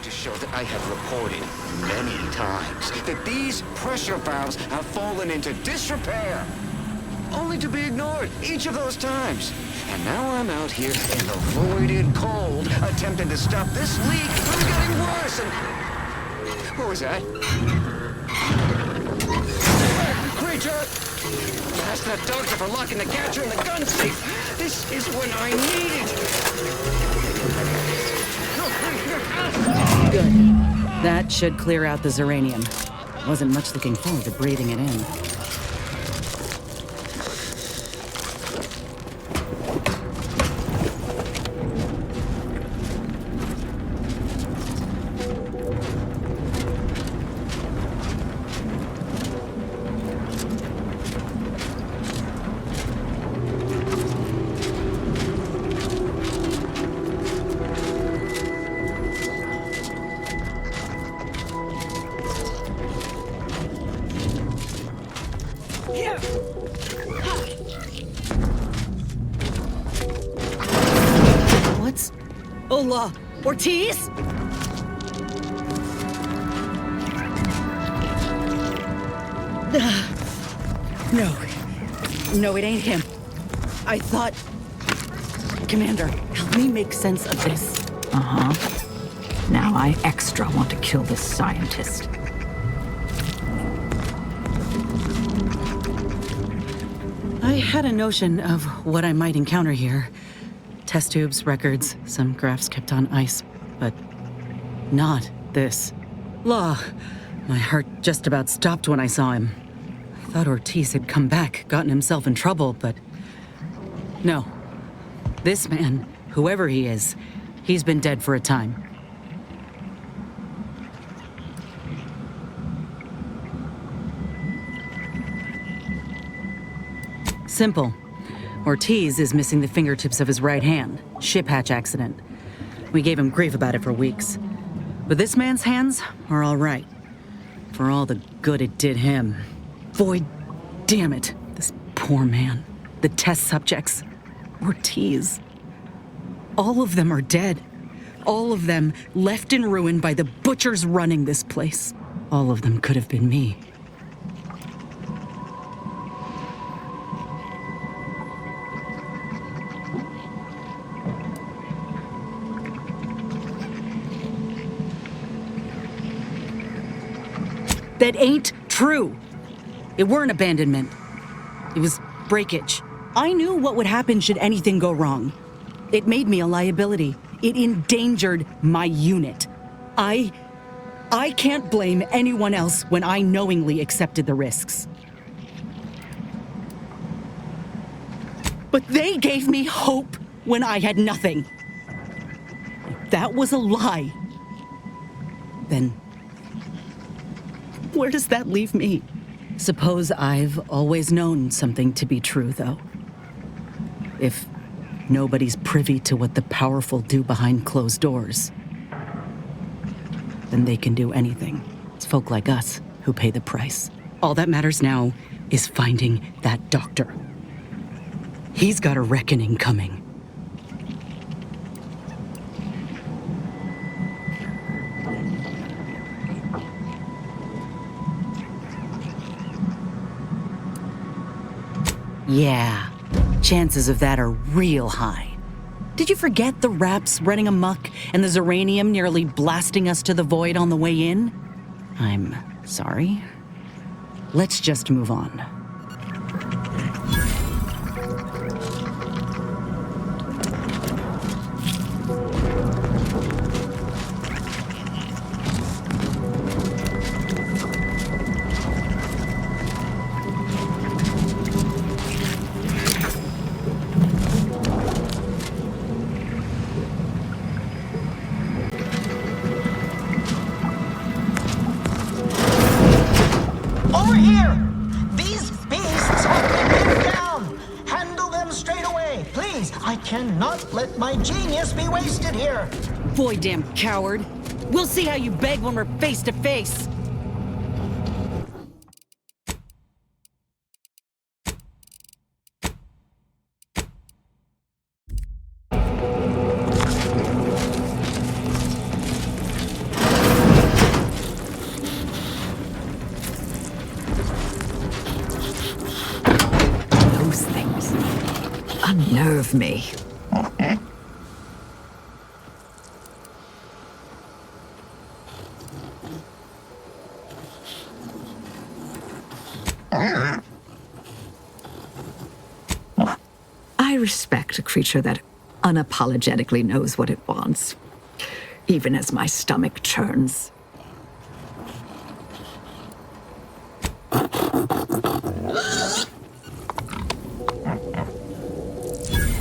To show that I have reported many times that these pressure valves have fallen into disrepair, only to be ignored each of those times. And now I'm out here in the voided cold, attempting to stop this leak from getting worse. And what was that? Creature! Blast that doctor for locking the catcher in the gun safe. This is when I need it. Good. That should clear out the Zeranium. Wasn't much looking forward to breathing it in. Hola, Ortiz? No, it ain't him. I thought... Commander, help me make sense of this. Uh-huh. Now I extra want to kill this scientist. I had a notion of what I might encounter here. Test tubes, records, some graphs kept on ice, but not this. Law. My heart just about stopped when I saw him. I thought Ortiz had come back, gotten himself in trouble, but no. This man, whoever he is, he's been dead for a time. Simple. Ortiz is missing the fingertips of his right hand. Ship hatch accident. We gave him grief about it for weeks. But this man's hands are all right. For all the good it did him. Boy, damn it. This poor man. The test subjects. Ortiz. All of them are dead. All of them left in ruin by the butchers running this place. All of them could have been me. That ain't true. It weren't abandonment. It was breakage. I knew what would happen should anything go wrong. It made me a liability. It endangered my unit. I can't blame anyone else when I knowingly accepted the risks. But they gave me hope when I had nothing. If that was a lie, then where does that leave me? Suppose I've always known something to be true, though. If nobody's privy to what the powerful do behind closed doors, then they can do anything. It's folk like us who pay the price. All that matters now is finding that doctor. He's got a reckoning coming. Yeah, chances of that are real high. Did you forget the Raps running amok and the Zeranium nearly blasting us to the void on the way in? I'm sorry. Let's just move on. Over here! These beasts have been pinned down! Handle them straight away, please! I cannot let my genius be wasted here! Boy, damn coward. We'll see how you beg when we're face to face. Those things unnerve me. I respect a creature that unapologetically knows what it wants, even as my stomach churns.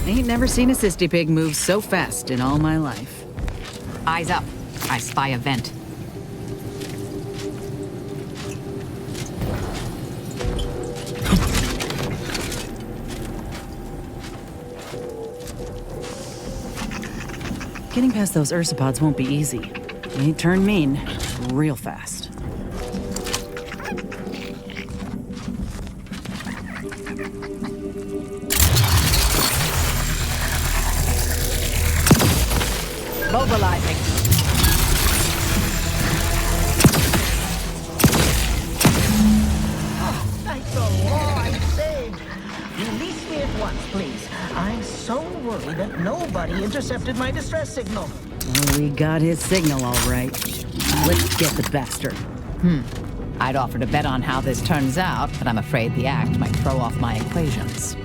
Ain't never seen a cysty pig move so fast in all my life. Eyes up. I spy a vent. Getting past those ursopods won't be easy. They turn mean real fast. Mobilizing. Thank the law I'm saved. Release me at once, please. I'm so worried that nobody intercepted my distress signal. We got his signal all right. Let's get the bastard. I'd offer to bet on how this turns out, but I'm afraid the act might throw off my equations.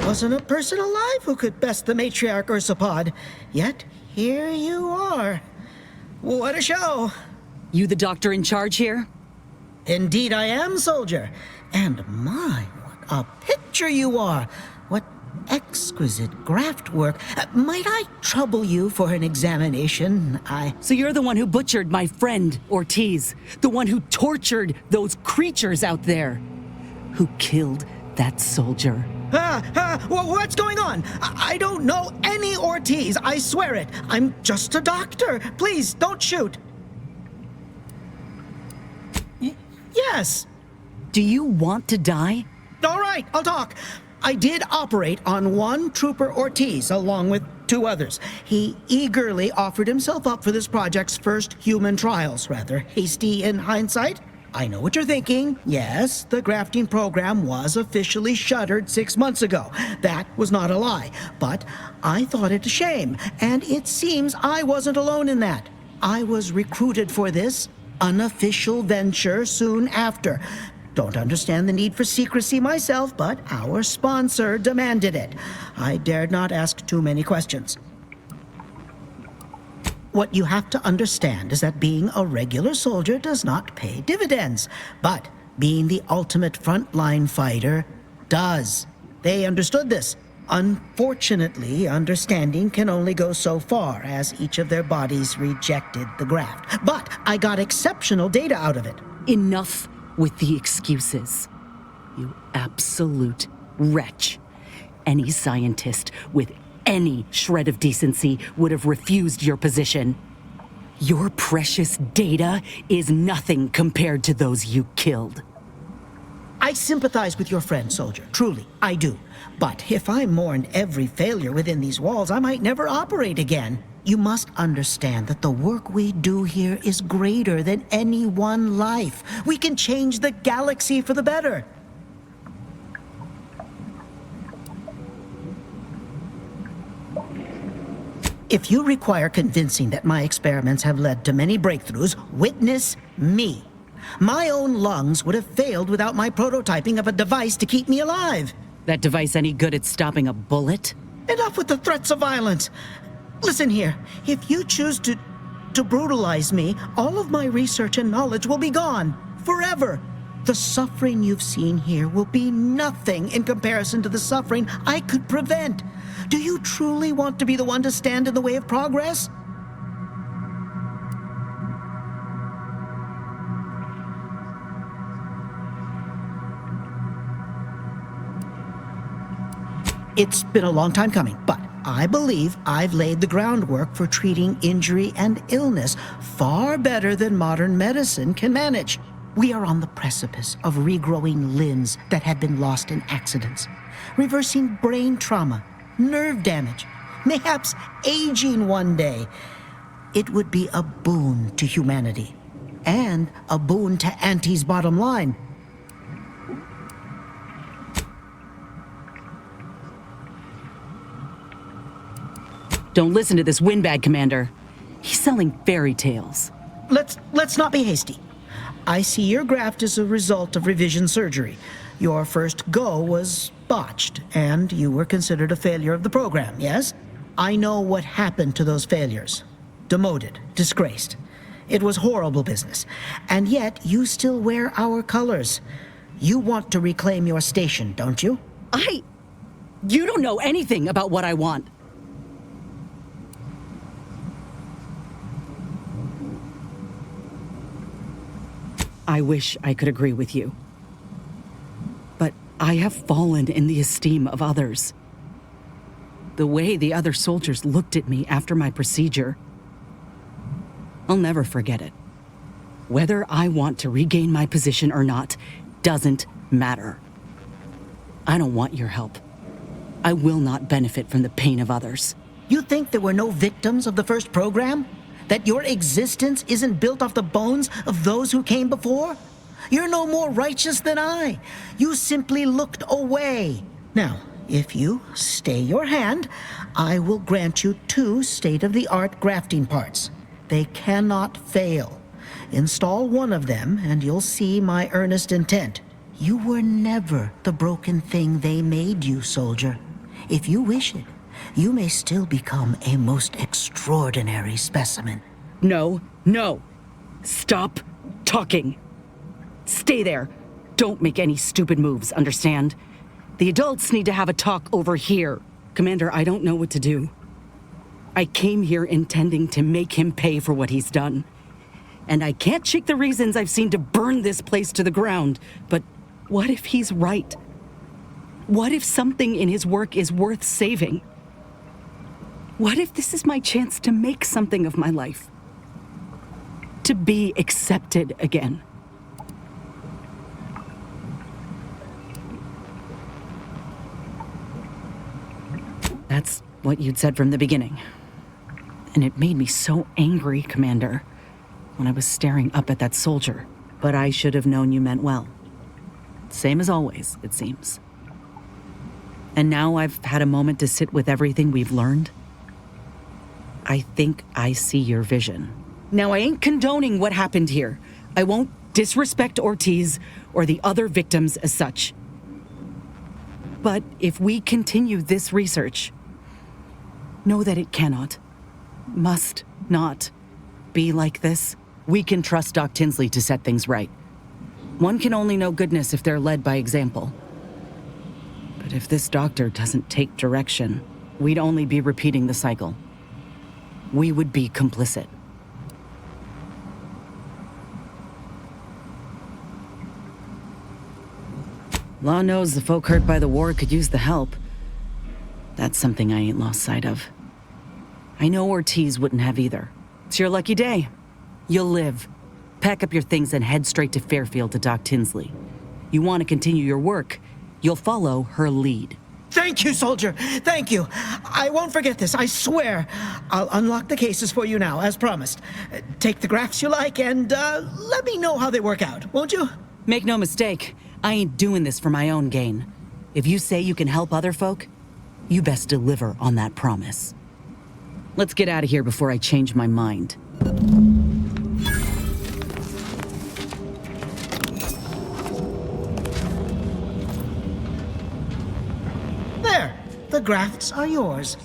Wasn't a person alive who could best the matriarch Ursapod. Yet, here you are. What a show. You the doctor in charge here? Indeed I am, soldier. And my, what a picture you are. What exquisite graft work. Might I trouble you for an examination? So you're the one who butchered my friend, Ortiz. The one who tortured those creatures out there. Who killed that soldier. What's going on? I don't know any Ortiz, I swear it. I'm just a doctor. Please, don't shoot. Yes. Do you want to die? All right, I'll talk. I did operate on one Trooper Ortiz, along with 2 others. He eagerly offered himself up for this project's first human trials. Rather hasty in hindsight. I know what you're thinking. Yes, the grafting program was officially shuttered 6 months ago. That was not a lie. But I thought it a shame, and it seems I wasn't alone in that. I was recruited for this unofficial venture soon after. Don't understand the need for secrecy myself, but our sponsor demanded it. I dared not ask too many questions. What you have to understand is that being a regular soldier does not pay dividends, but being the ultimate frontline fighter does. They understood this. Unfortunately, understanding can only go so far, as each of their bodies rejected the graft. But I got exceptional data out of it. Enough with the excuses. You absolute wretch. Any scientist with any shred of decency would have refused your position. Your precious data is nothing compared to those you killed. I sympathize with your friend, soldier. Truly, I do. But if I mourned every failure within these walls, I might never operate again. You must understand that the work we do here is greater than any one life. We can change the galaxy for the better. If you require convincing that my experiments have led to many breakthroughs, witness me. My own lungs would have failed without my prototyping of a device to keep me alive. That device any good at stopping a bullet? Enough with the threats of violence. Listen here, if you choose to brutalize me, all of my research and knowledge will be gone, forever. The suffering you've seen here will be nothing in comparison to the suffering I could prevent. Do you truly want to be the one to stand in the way of progress? It's been a long time coming, but I believe I've laid the groundwork for treating injury and illness far better than modern medicine can manage. We are on the precipice of regrowing limbs that had been lost in accidents, reversing brain trauma, nerve damage, mayhaps aging one day. It would be a boon to humanity, and a boon to Auntie's bottom line. Don't listen to this windbag, Commander. He's selling fairy tales. Let's not be hasty. I see your graft is a result of revision surgery. Your first go was botched, and you were considered a failure of the program, yes? I know what happened to those failures. Demoted, disgraced. It was horrible business. And yet, you still wear our colors. You want to reclaim your station, don't you? You don't know anything about what I want. I wish I could agree with you. But I have fallen in the esteem of others. The way the other soldiers looked at me after my procedure, I'll never forget it. Whether I want to regain my position or not doesn't matter. I don't want your help. I will not benefit from the pain of others. You think there were no victims of the first program? That your existence isn't built off the bones of those who came before? You're no more righteous than I. You simply looked away. Now, if you stay your hand, I will grant you 2 state-of-the-art grafting parts. They cannot fail. Install one of them, and you'll see my earnest intent. You were never the broken thing they made you, soldier. If you wish it, you may still become a most extraordinary specimen. No. Stop talking. Stay there. Don't make any stupid moves, understand? The adults need to have a talk over here. Commander, I don't know what to do. I came here intending to make him pay for what he's done. And I can't shake the reasons I've seen to burn this place to the ground. But what if he's right? What if something in his work is worth saving? What if this is my chance to make something of my life? To be accepted again? That's what you'd said from the beginning. And it made me so angry, Commander, when I was staring up at that soldier. But I should have known you meant well. Same as always, it seems. And now I've had a moment to sit with everything we've learned. I think I see your vision. Now, I ain't condoning what happened here. I won't disrespect Ortiz or the other victims as such. But if we continue this research, know that it cannot, must not be like this. We can trust Doc Tinsley to set things right. One can only know goodness if they're led by example. But if this doctor doesn't take direction, we'd only be repeating the cycle. We would be complicit. Law knows the folk hurt by the war could use the help. That's something I ain't lost sight of. I know Ortiz wouldn't have either. It's your lucky day. You'll live. Pack up your things and head straight to Fairfield to Doc Tinsley. You want to continue your work, you'll follow her lead. Thank you, soldier. Thank you. I won't forget this, I swear. I'll unlock the cases for you now, as promised. Take the graphs you like and let me know how they work out, won't you? Make no mistake, I ain't doing this for my own gain. If you say you can help other folk, you best deliver on that promise. Let's get out of here before I change my mind. There, the grafts are yours.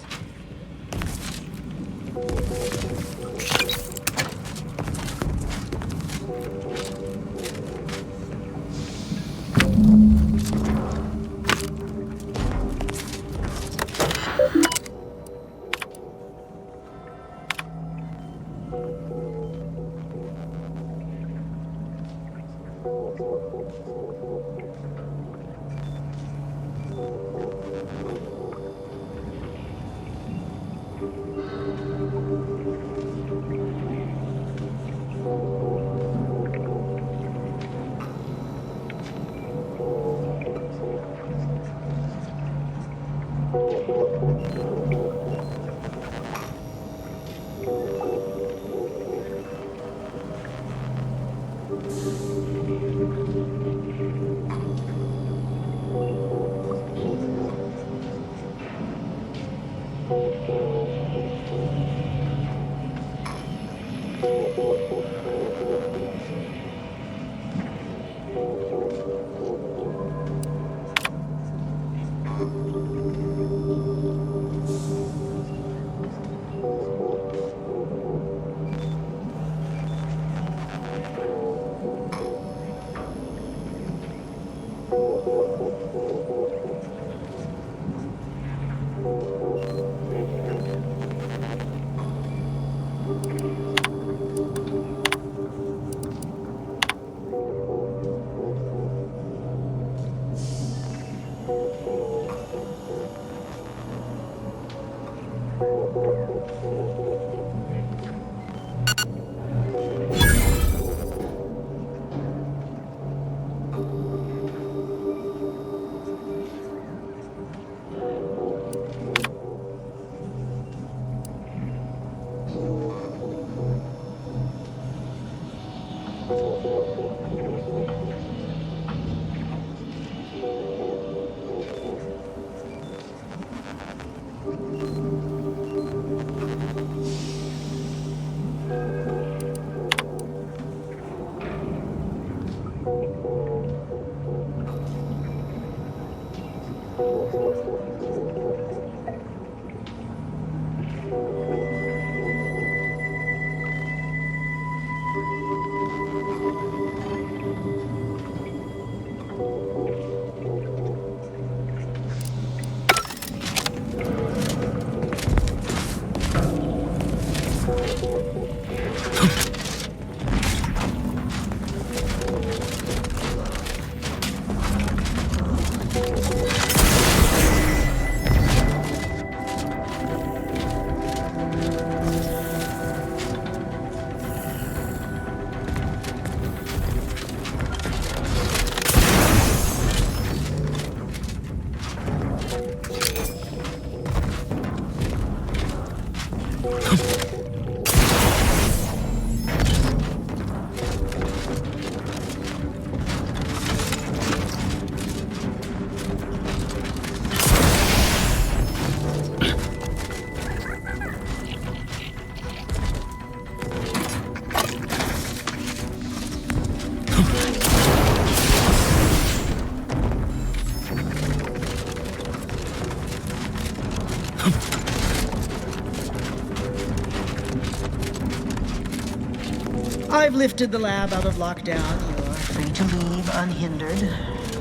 I've lifted the lab out of lockdown. You're free to leave unhindered.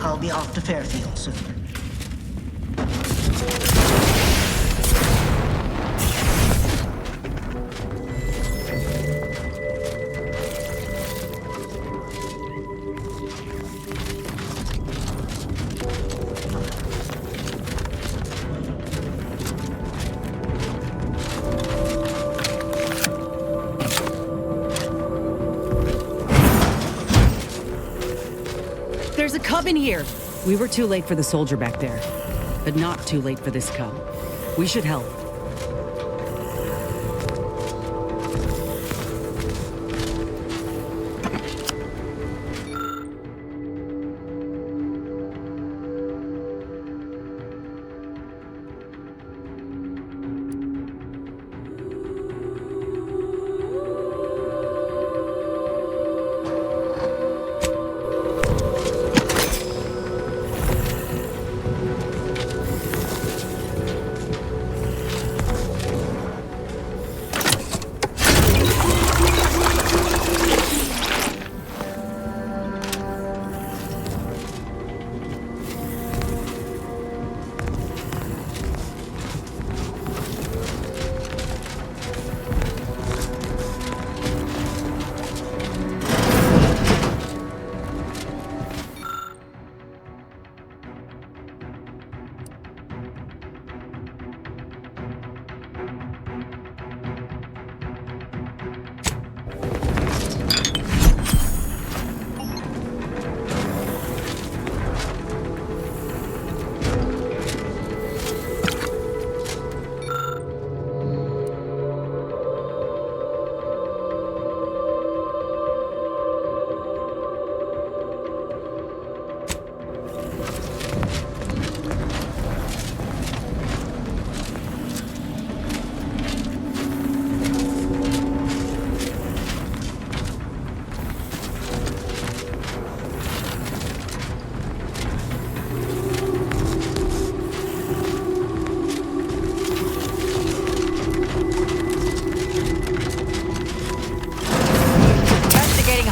I'll be off to Fairfield soon. There's a cub in here! We were too late for the soldier back there, but not too late for this cub. We should help.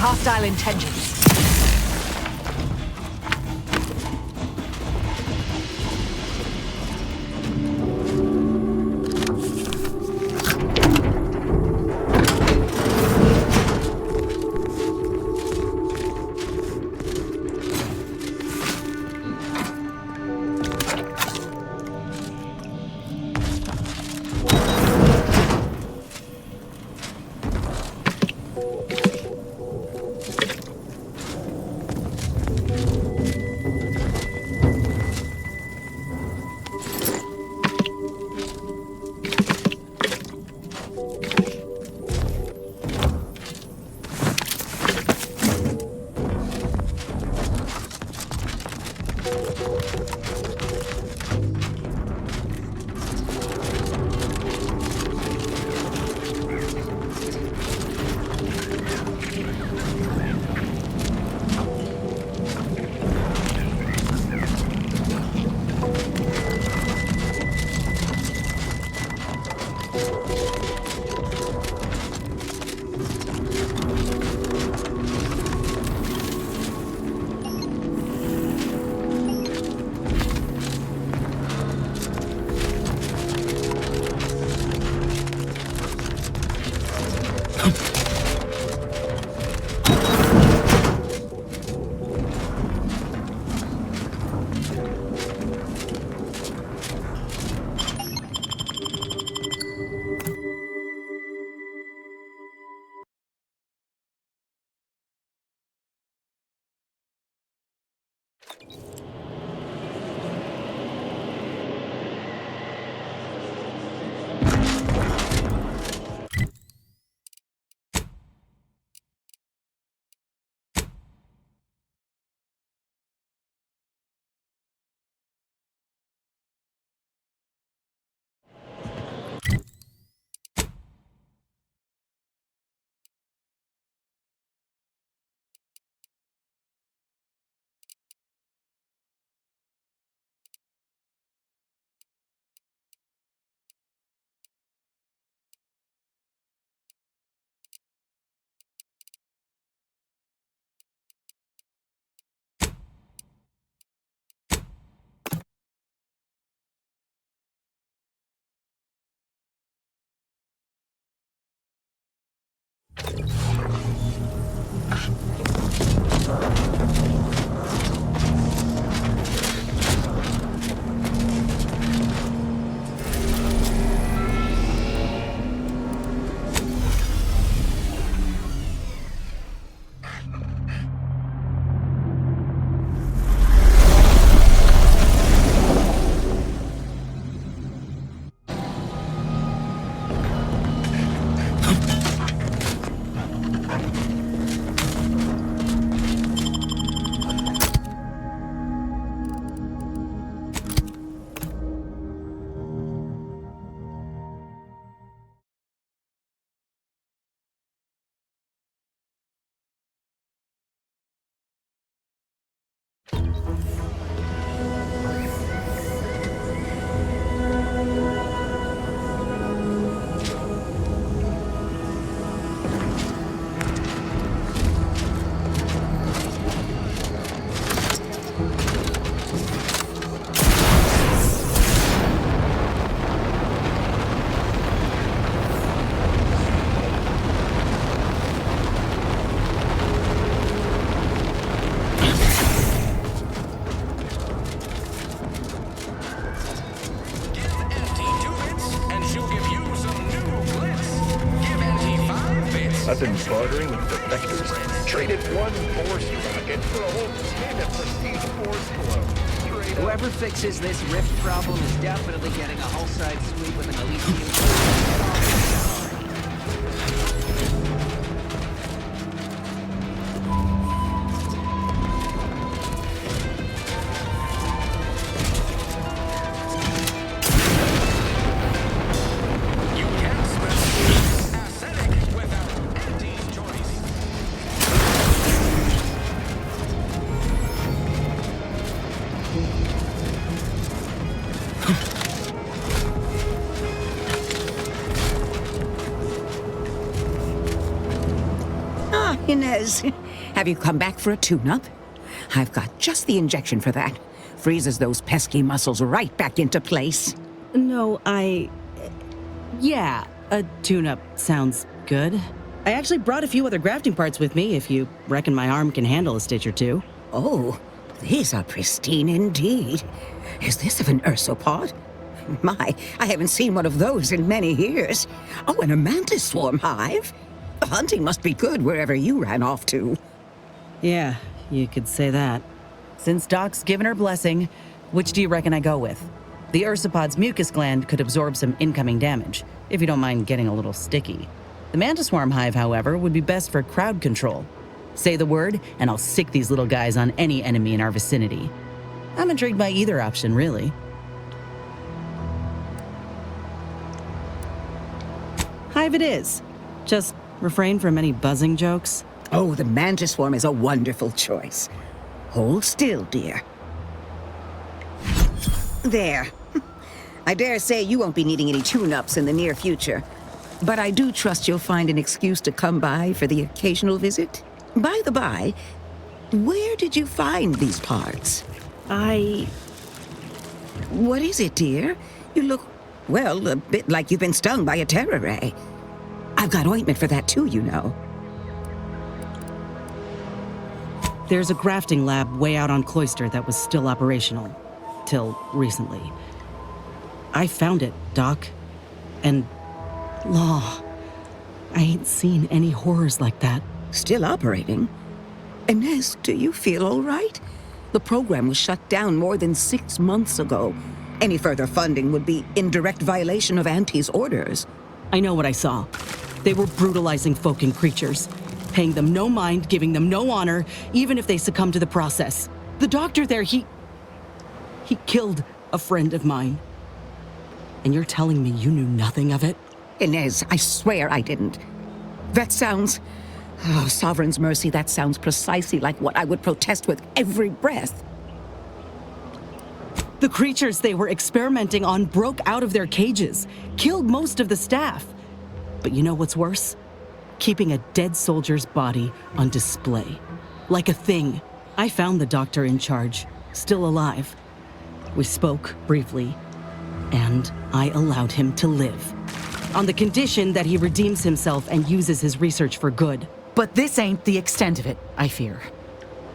hostile intentions. I've been bartering with defectors. Traded one force rocket for a whole tin of prestige force glow. Whoever fixes this rift problem is definitely getting a hull side sweep with an Elysium. Ah, Inez. Have you come back for a tune-up? I've got just the injection for that. Freezes those pesky muscles right back into place. No, yeah, a tune-up sounds good. I actually brought a few other grafting parts with me, if you reckon my arm can handle a stitch or two. Oh, these are pristine indeed. Is this of an ursopod? My, I haven't seen one of those in many years. Oh, and a mantis swarm hive. The hunting must be good wherever you ran off to. Yeah, you could say that. Since Doc's given her blessing, which do you reckon I go with? The ursopod's mucus gland could absorb some incoming damage, if you don't mind getting a little sticky. The mantis swarm hive, however, would be best for crowd control. Say the word, and I'll sick these little guys on any enemy in our vicinity. I'm intrigued by either option, really. Hive it is. Just refrain from any buzzing jokes. Oh, the mantis swarm is a wonderful choice. Hold still, dear. There. I dare say you won't be needing any tune-ups in the near future. But I do trust you'll find an excuse to come by for the occasional visit. By the by, where did you find these parts? What is it, dear? You look, well, a bit like you've been stung by a terror ray. I've got ointment for that too, you know. There's a grafting lab way out on Cloister that was still operational. Till recently. I found it, Doc. And... law. I ain't seen any horrors like that. Still operating? Inez, do you feel all right? The program was shut down more than 6 months ago. Any further funding would be in direct violation of Auntie's orders. I know what I saw. They were brutalizing folk and creatures. Paying them no mind, giving them no honor, even if they succumb to the process. The doctor there, he killed a friend of mine. And you're telling me you knew nothing of it? Inez, I swear I didn't. That sounds... oh, Sovereign's mercy, that sounds precisely like what I would protest with every breath. The creatures they were experimenting on broke out of their cages, killed most of the staff. But you know what's worse? Keeping a dead soldier's body on display. Like a thing. I found the doctor in charge, still alive. We spoke briefly, and I allowed him to live. On the condition that he redeems himself and uses his research for good. But this ain't the extent of it, I fear.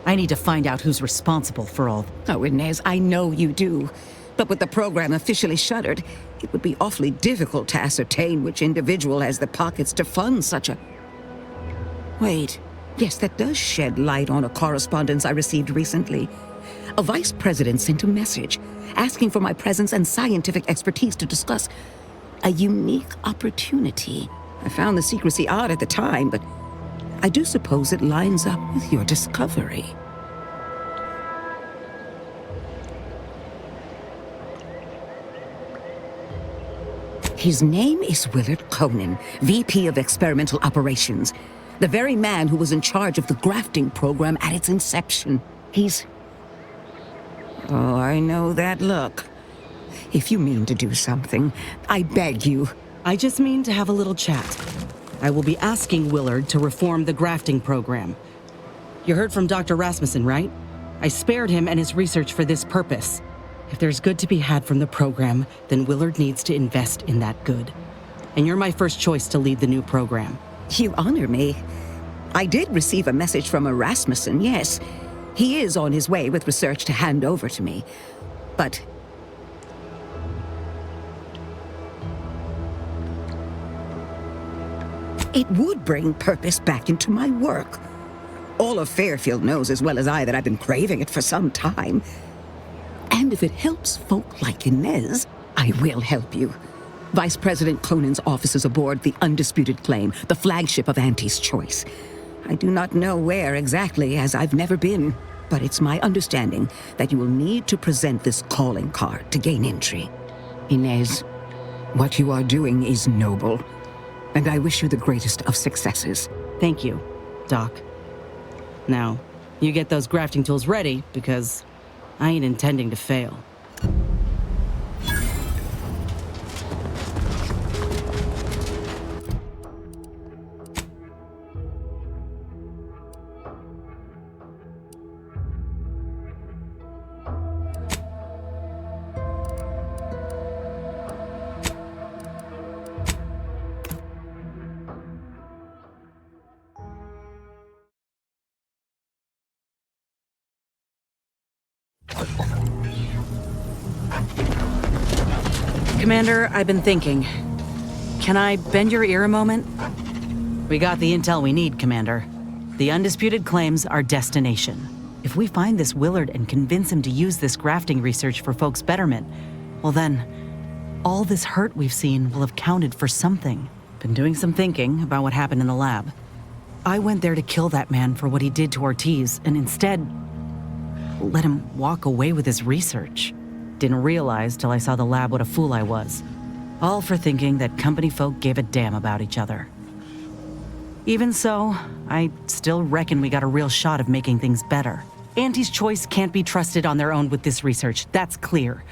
I need to find out who's responsible for all. Oh, Inez, I know you do. But with the program officially shuttered, it would be awfully difficult to ascertain which individual has the pockets to fund such a... Wait. Yes, that does shed light on a correspondence I received recently. A vice president sent a message asking for my presence and scientific expertise to discuss a unique opportunity. I found the secrecy odd at the time, but I do suppose it lines up with your discovery. His name is Willard Conan, VP of Experimental Operations. The very man who was in charge of the grafting program at its inception. He's... oh, I know that look. If you mean to do something, I beg you. I just mean to have a little chat. I will be asking Willard to reform the grafting program. You heard from Dr. Rasmussen, right? I spared him and his research for this purpose. If there's good to be had from the program, then Willard needs to invest in that good. And you're my first choice to lead the new program. You honor me. I did receive a message from a Rasmussen, yes. He is on his way with research to hand over to me. But... it would bring purpose back into my work. All of Fairfield knows as well as I that I've been craving it for some time. And if it helps folk like Inez, I will help you. Vice President Conan's office is aboard the Undisputed Claim, the flagship of Auntie's Choice. I do not know where exactly, as I've never been, but it's my understanding that you will need to present this calling card to gain entry. Inez, what you are doing is noble, and I wish you the greatest of successes. Thank you, Doc. Now, you get those grafting tools ready, because I ain't intending to fail. Commander, I've been thinking. Can I bend your ear a moment? We got the intel we need, Commander. The undisputed claims our destination. If we find this Willard and convince him to use this grafting research for folks' betterment, well then, all this hurt we've seen will have counted for something. Been doing some thinking about what happened in the lab. I went there to kill that man for what he did to Ortiz, and instead, let him walk away with his research. Didn't realize till I saw the lab what a fool I was. All for thinking that company folk gave a damn about each other. Even so, I still reckon we got a real shot of making things better. Auntie's Choice can't be trusted on their own with this research, that's clear.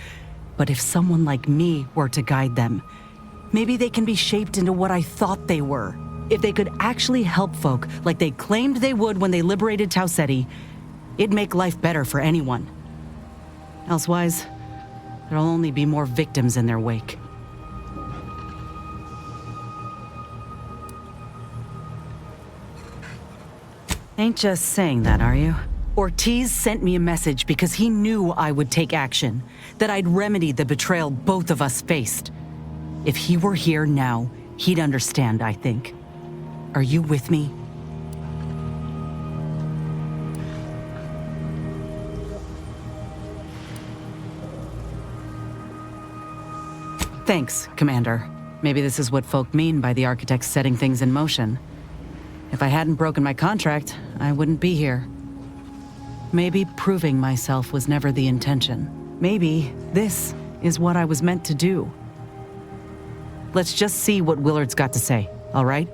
But if someone like me were to guide them, maybe they can be shaped into what I thought they were. If they could actually help folk like they claimed they would when they liberated Tau Ceti, it'd make life better for anyone. Elsewise, there'll only be more victims in their wake. Ain't just saying that, are you? Ortiz sent me a message because he knew I would take action, that I'd remedy the betrayal both of us faced. If he were here now, he'd understand, I think. Are you with me? Thanks, Commander. Maybe this is what folk mean by the architects setting things in motion. If I hadn't broken my contract, I wouldn't be here. Maybe proving myself was never the intention. Maybe this is what I was meant to do. Let's just see what Willard's got to say, all right?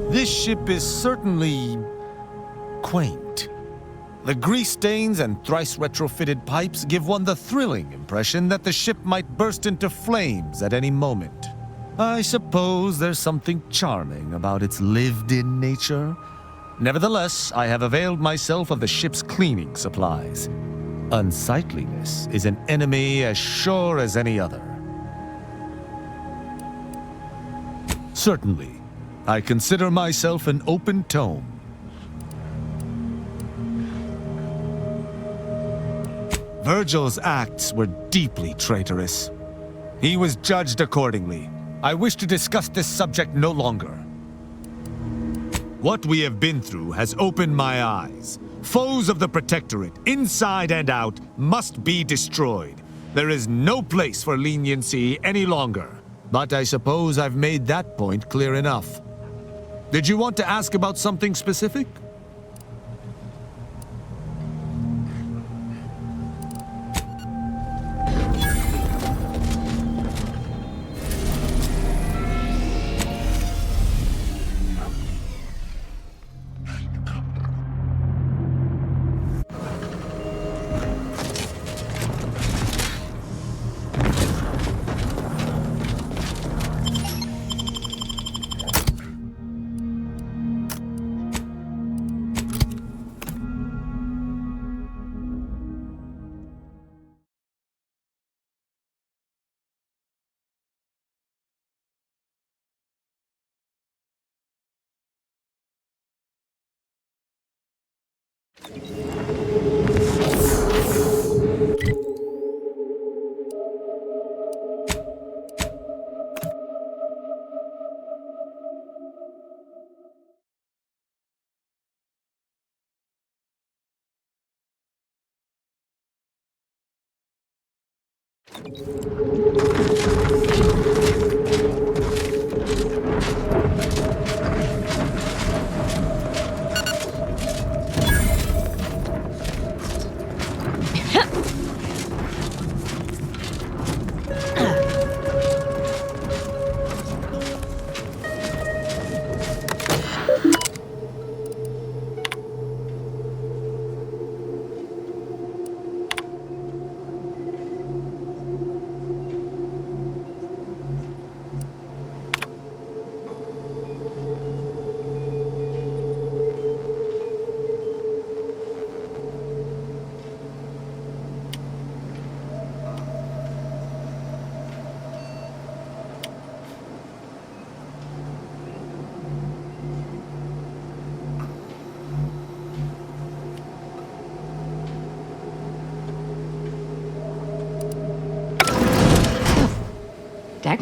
This ship is certainly quaint. The grease stains and thrice retrofitted pipes give one the thrilling impression that the ship might burst into flames at any moment. I suppose there's something charming about its lived-in nature. Nevertheless, I have availed myself of the ship's cleaning supplies. Unsightliness is an enemy as sure as any other. Certainly, I consider myself an open tome. Virgil's acts were deeply traitorous. He was judged accordingly. I wish to discuss this subject no longer. What we have been through has opened my eyes. Foes of the Protectorate, inside and out, must be destroyed. There is no place for leniency any longer. But I suppose I've made that point clear enough. Did you want to ask about something specific?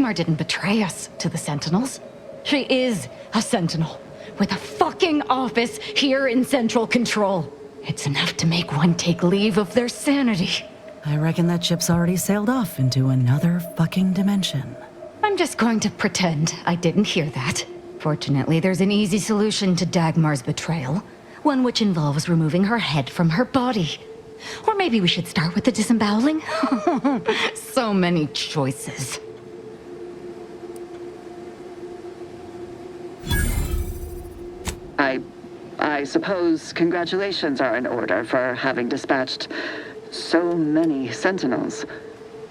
Dagmar didn't betray us to the Sentinels. She is a Sentinel, with a fucking office here in Central Control. It's enough to make one take leave of their sanity. I reckon that ship's already sailed off into another fucking dimension. I'm just going to pretend I didn't hear that. Fortunately, there's an easy solution to Dagmar's betrayal. One which involves removing her head from her body. Or maybe we should start with the disemboweling? So many choices. I suppose congratulations are in order for having dispatched so many Sentinels.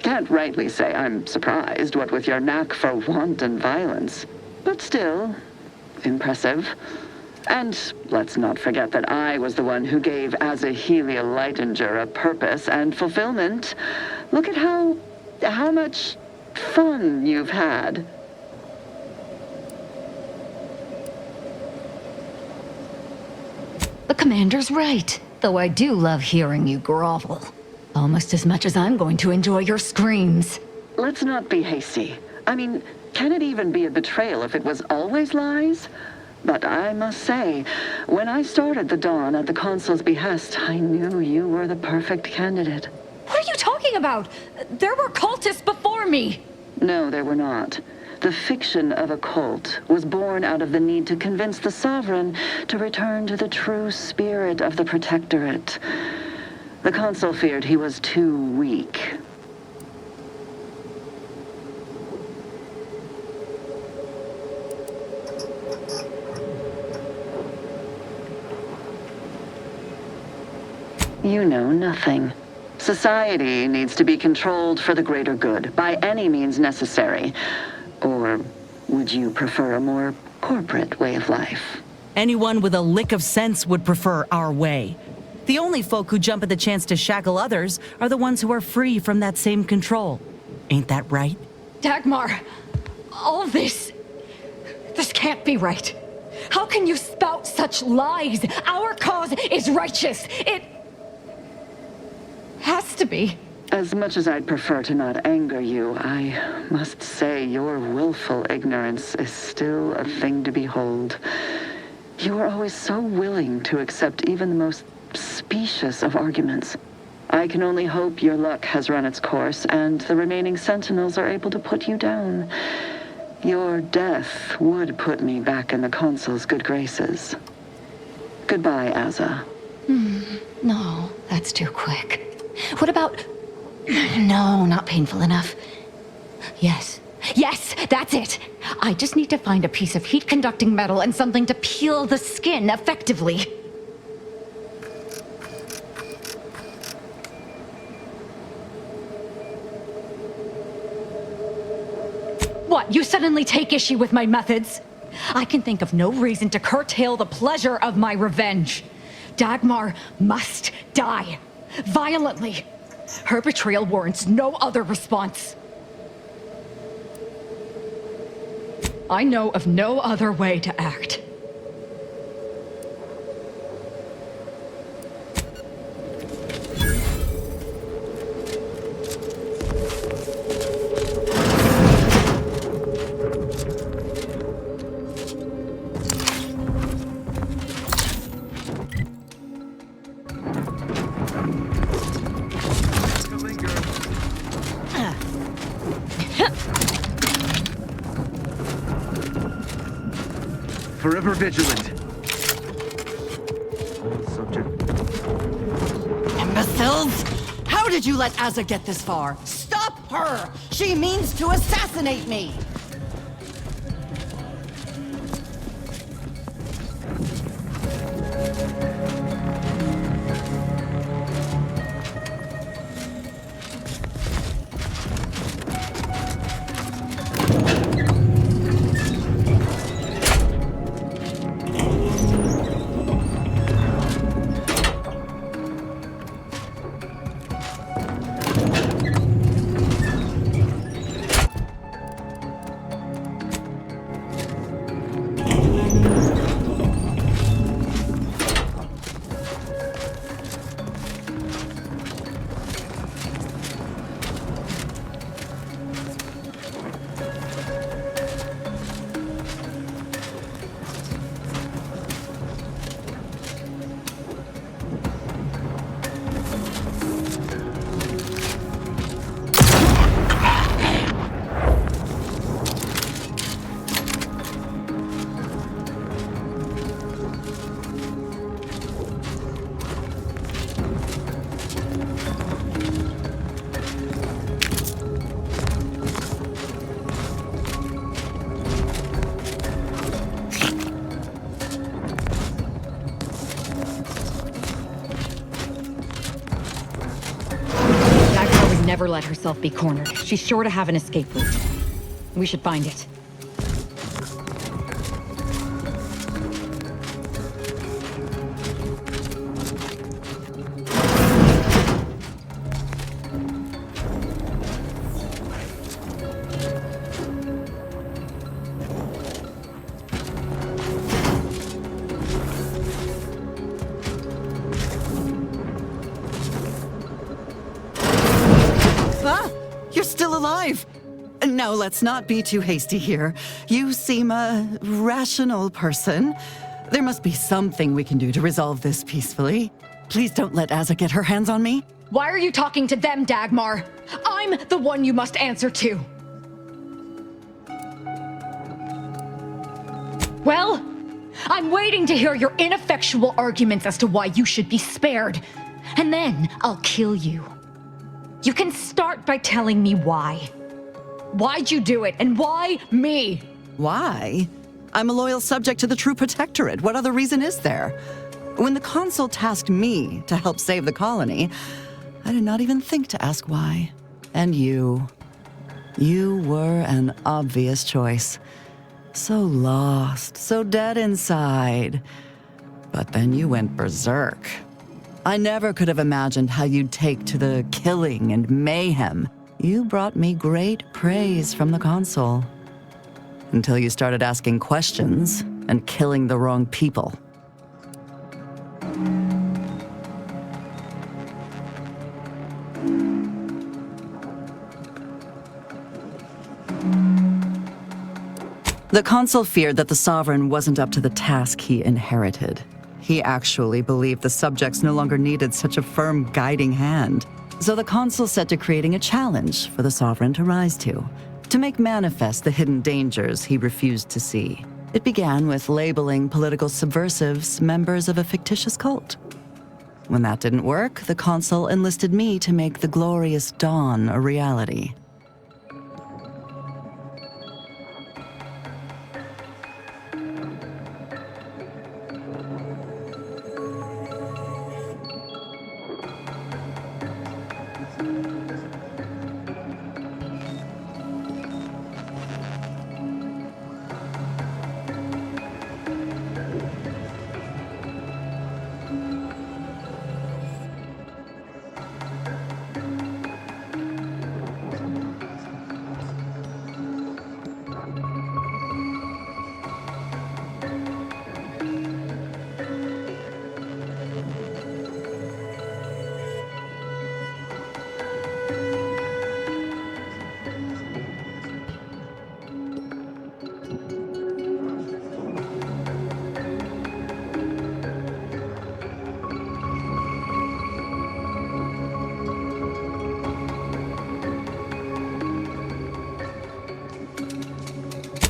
Can't rightly say I'm surprised, what with your knack for wanton violence. But still, impressive. And let's not forget that I was the one who gave Azahelia Leitinger a purpose and fulfillment. Look at how much fun you've had. The commander's right, though I do love hearing you grovel. Almost as much as I'm going to enjoy your screams. Let's not be hasty. I mean, can it even be a betrayal if it was always lies? But I must say, when I started the Dawn at the Consul's behest, I knew you were the perfect candidate. What are you talking about? There were cultists before me. No, there were not. The fiction of a cult was born out of the need to convince the Sovereign to return to the true spirit of the Protectorate. The Consul feared he was too weak. You know nothing. Society needs to be controlled for the greater good, by any means necessary. Or would you prefer a more corporate way of life? Anyone with a lick of sense would prefer our way. The only folk who jump at the chance to shackle others are the ones who are free from that same control. Ain't that right? Dagmar, all this can't be right. How can you spout such lies? Our cause is righteous. It has to be. As much as I'd prefer to not anger you, I must say your willful ignorance is still a thing to behold. You are always so willing to accept even the most specious of arguments. I can only hope your luck has run its course and the remaining Sentinels are able to put you down. Your death would put me back in the Consul's good graces. Goodbye, Aza. No, that's too quick. What about... No, not painful enough. Yes, that's it. I just need to find a piece of heat-conducting metal and something to peel the skin effectively. What, you suddenly take issue with my methods? I can think of no reason to curtail the pleasure of my revenge. Dagmar must die. Violently. Her betrayal warrants no other response. I know of no other way to act. Forever vigilant. Subject. Imbeciles! How did you let Aza get this far? Stop her! She means to assassinate me! never let herself be cornered. She's sure to have an escape route. We should find it. You're still alive! Now, let's not be too hasty here. You seem a rational person. There must be something we can do to resolve this peacefully. Please don't let Asa get her hands on me. Why are you talking to them, Dagmar? I'm the one you must answer to. Well, I'm waiting to hear your ineffectual arguments as to why you should be spared. And then I'll kill you. You can start by telling me why. Why'd you do it, and why me? Why? I'm a loyal subject to the True Protectorate. What other reason is there? When the Consul tasked me to help save the colony, I did not even think to ask why. And you were an obvious choice. So lost, so dead inside. But then you went berserk. I never could have imagined how you'd take to the killing and mayhem. You brought me great praise from the Consul. Until you started asking questions and killing the wrong people. The Consul feared that the Sovereign wasn't up to the task he inherited. He actually believed the subjects no longer needed such a firm guiding hand. So the Consul set to creating a challenge for the Sovereign to rise to make manifest the hidden dangers he refused to see. It began with labeling political subversives members of a fictitious cult. When that didn't work, the Consul enlisted me to make the glorious dawn a reality.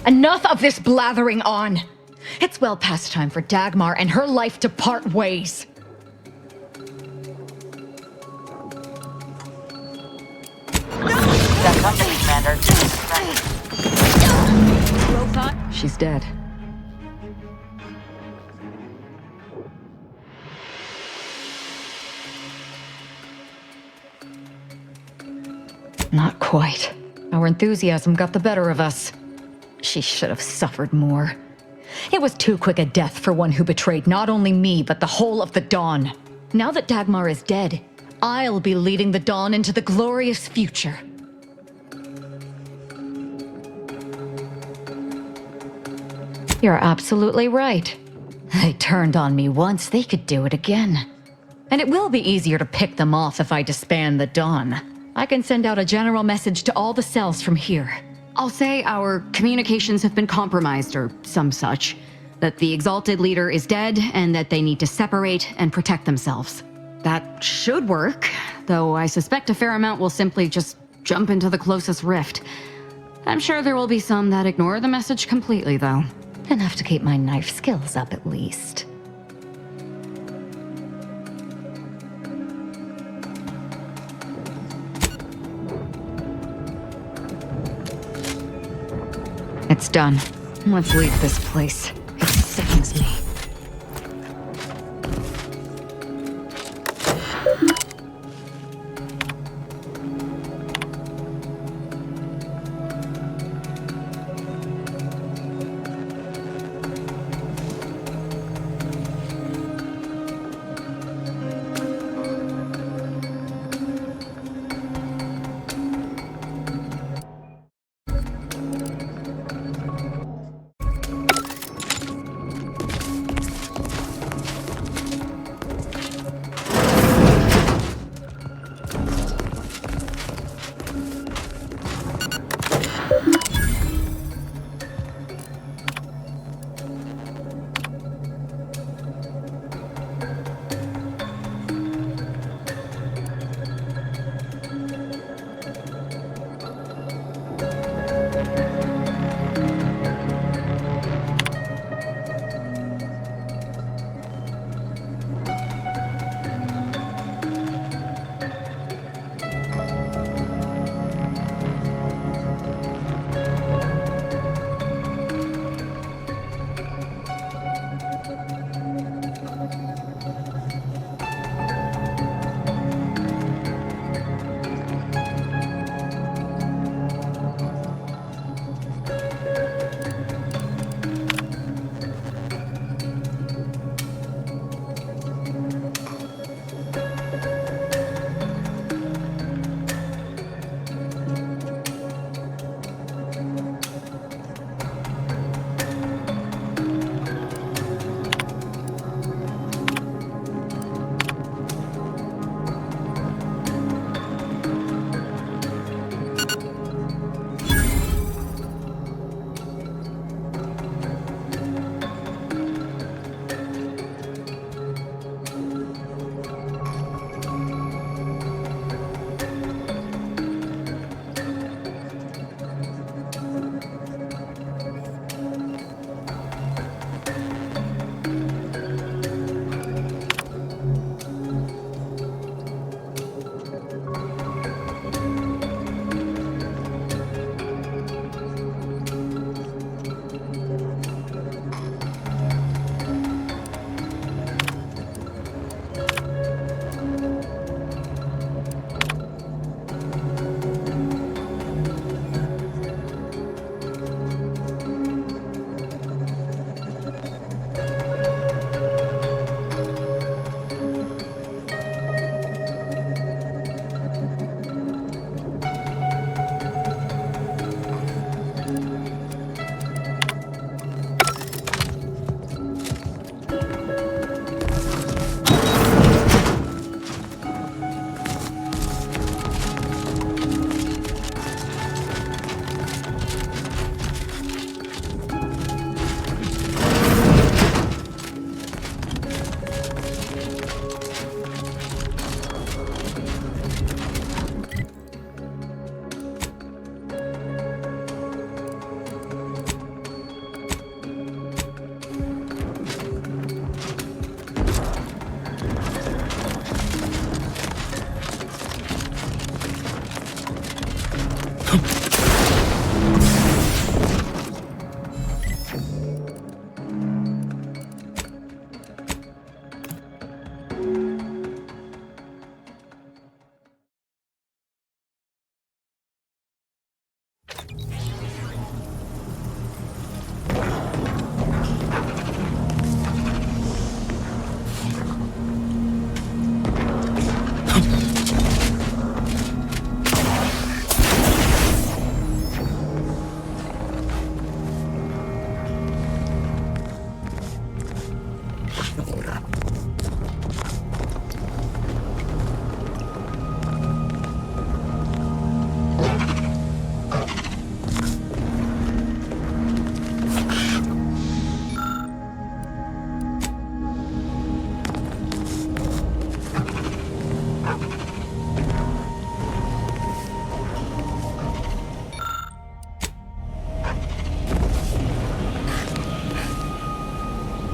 Enough of this blathering on! It's well past time for Dagmar and her life to part ways. That company, Commander. She's dead. Not quite. Our enthusiasm got the better of us. She should have suffered more. It was too quick a death for one who betrayed not only me, but the whole of the Dawn. Now that Dagmar is dead, I'll be leading the Dawn into the glorious future. You're absolutely right. They turned on me once, they could do it again. And it will be easier to pick them off if I disband the Dawn. I can send out a general message to all the cells from here. I'll say our communications have been compromised or some such. That the Exalted Leader is dead and that they need to separate and protect themselves. That should work, though I suspect a fair amount will simply just jump into the closest rift. I'm sure there will be some that ignore the message completely, though. Enough to keep my knife skills up at least. It's done. Let's leave this place. It sickens me.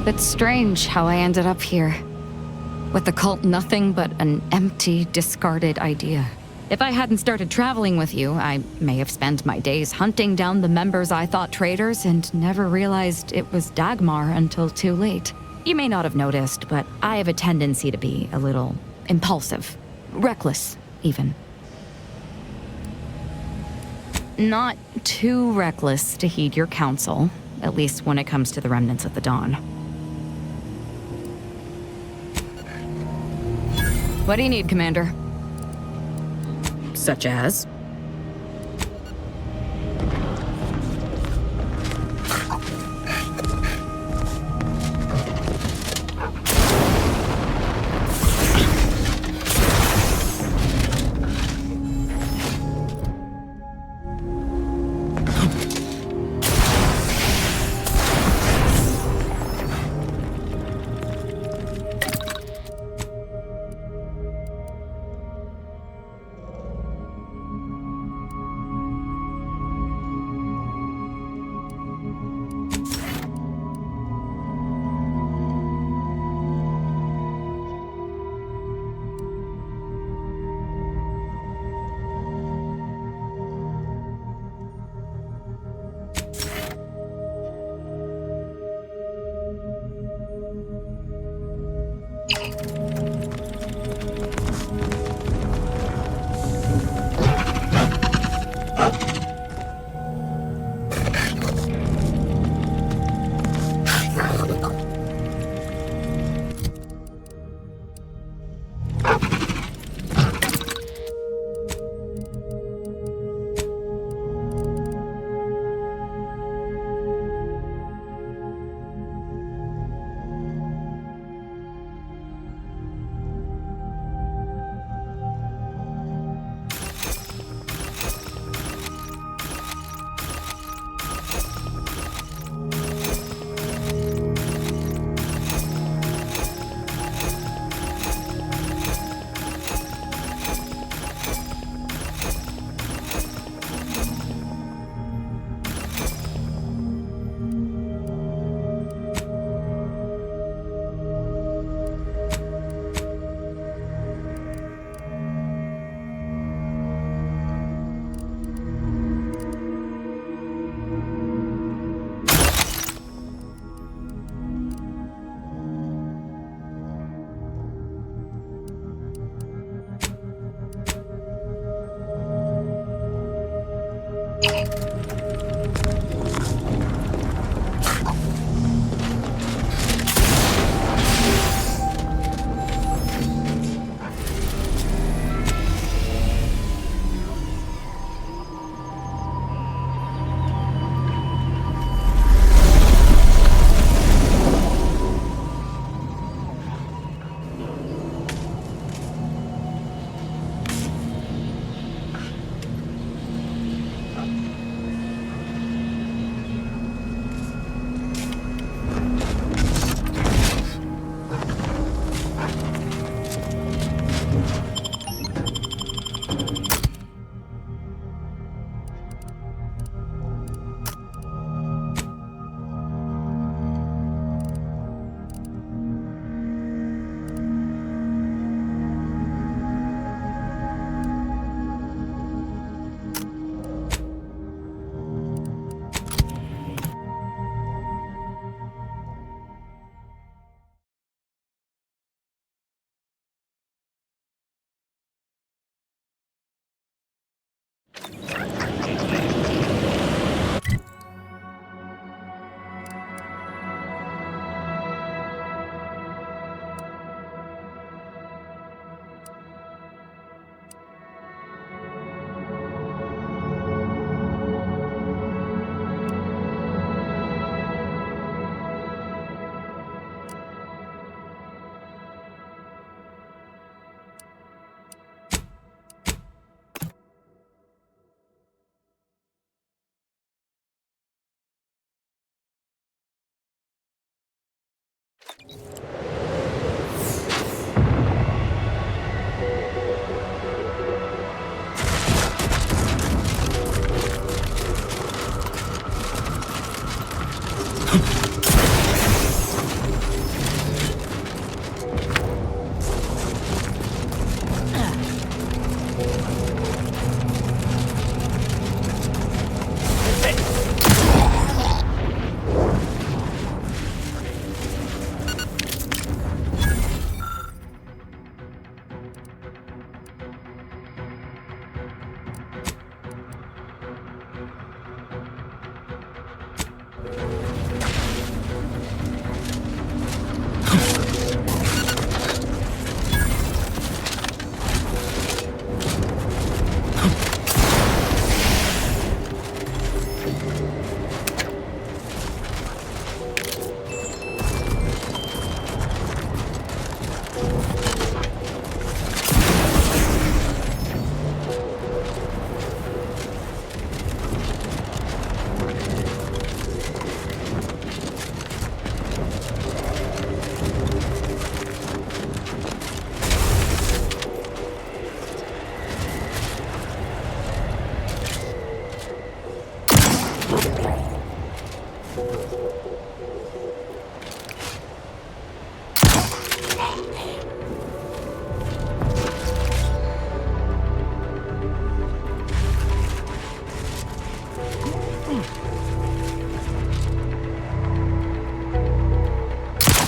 It's strange how I ended up here. With the cult nothing but an empty, discarded idea. If I hadn't started traveling with you, I may have spent my days hunting down the members I thought traitors and never realized it was Dagmar until too late. You may not have noticed, but I have a tendency to be a little impulsive. Reckless, even. Not too reckless to heed your counsel, at least when it comes to the remnants of the Dawn. What do you need, Commander? Such as?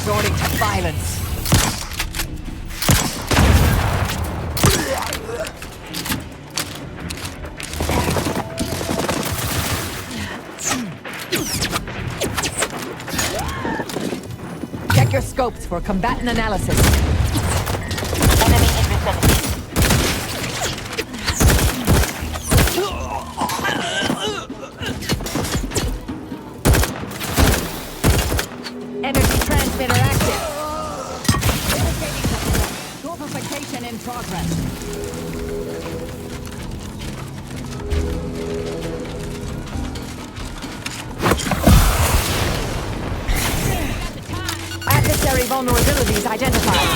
Resorting to violence. Check your scopes for combatant analysis. Enemy in vicinity. Energy transmitter active. Torpification in progress. Adversary vulnerabilities identified.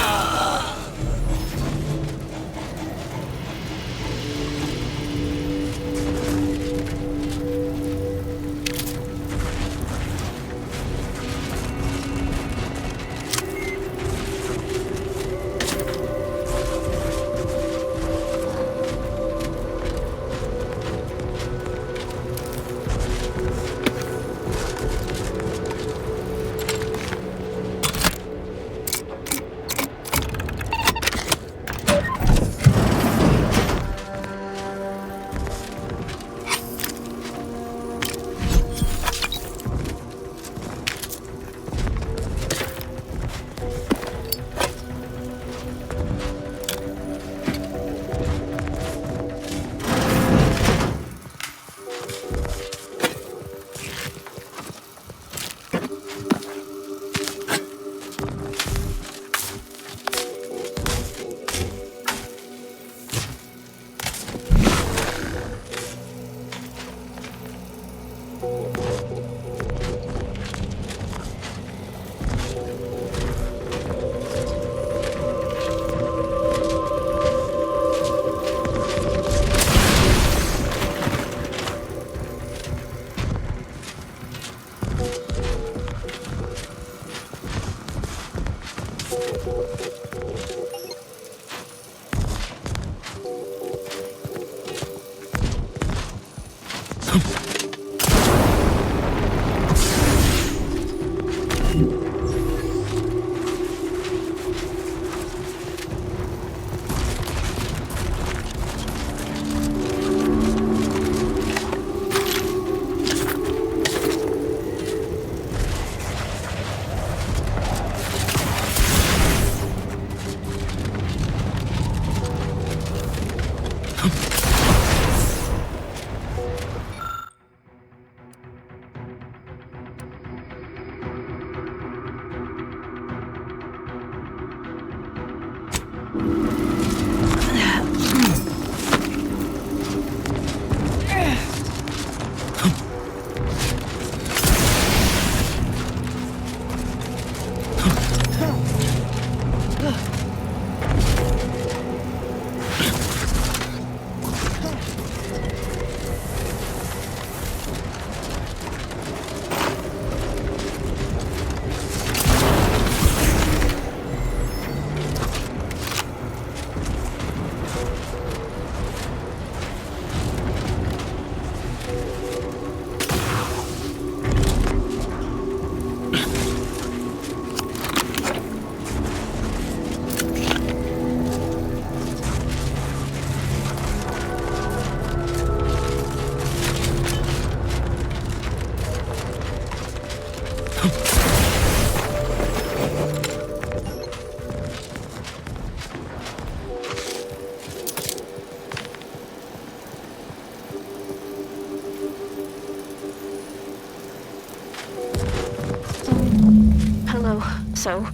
Hello. So,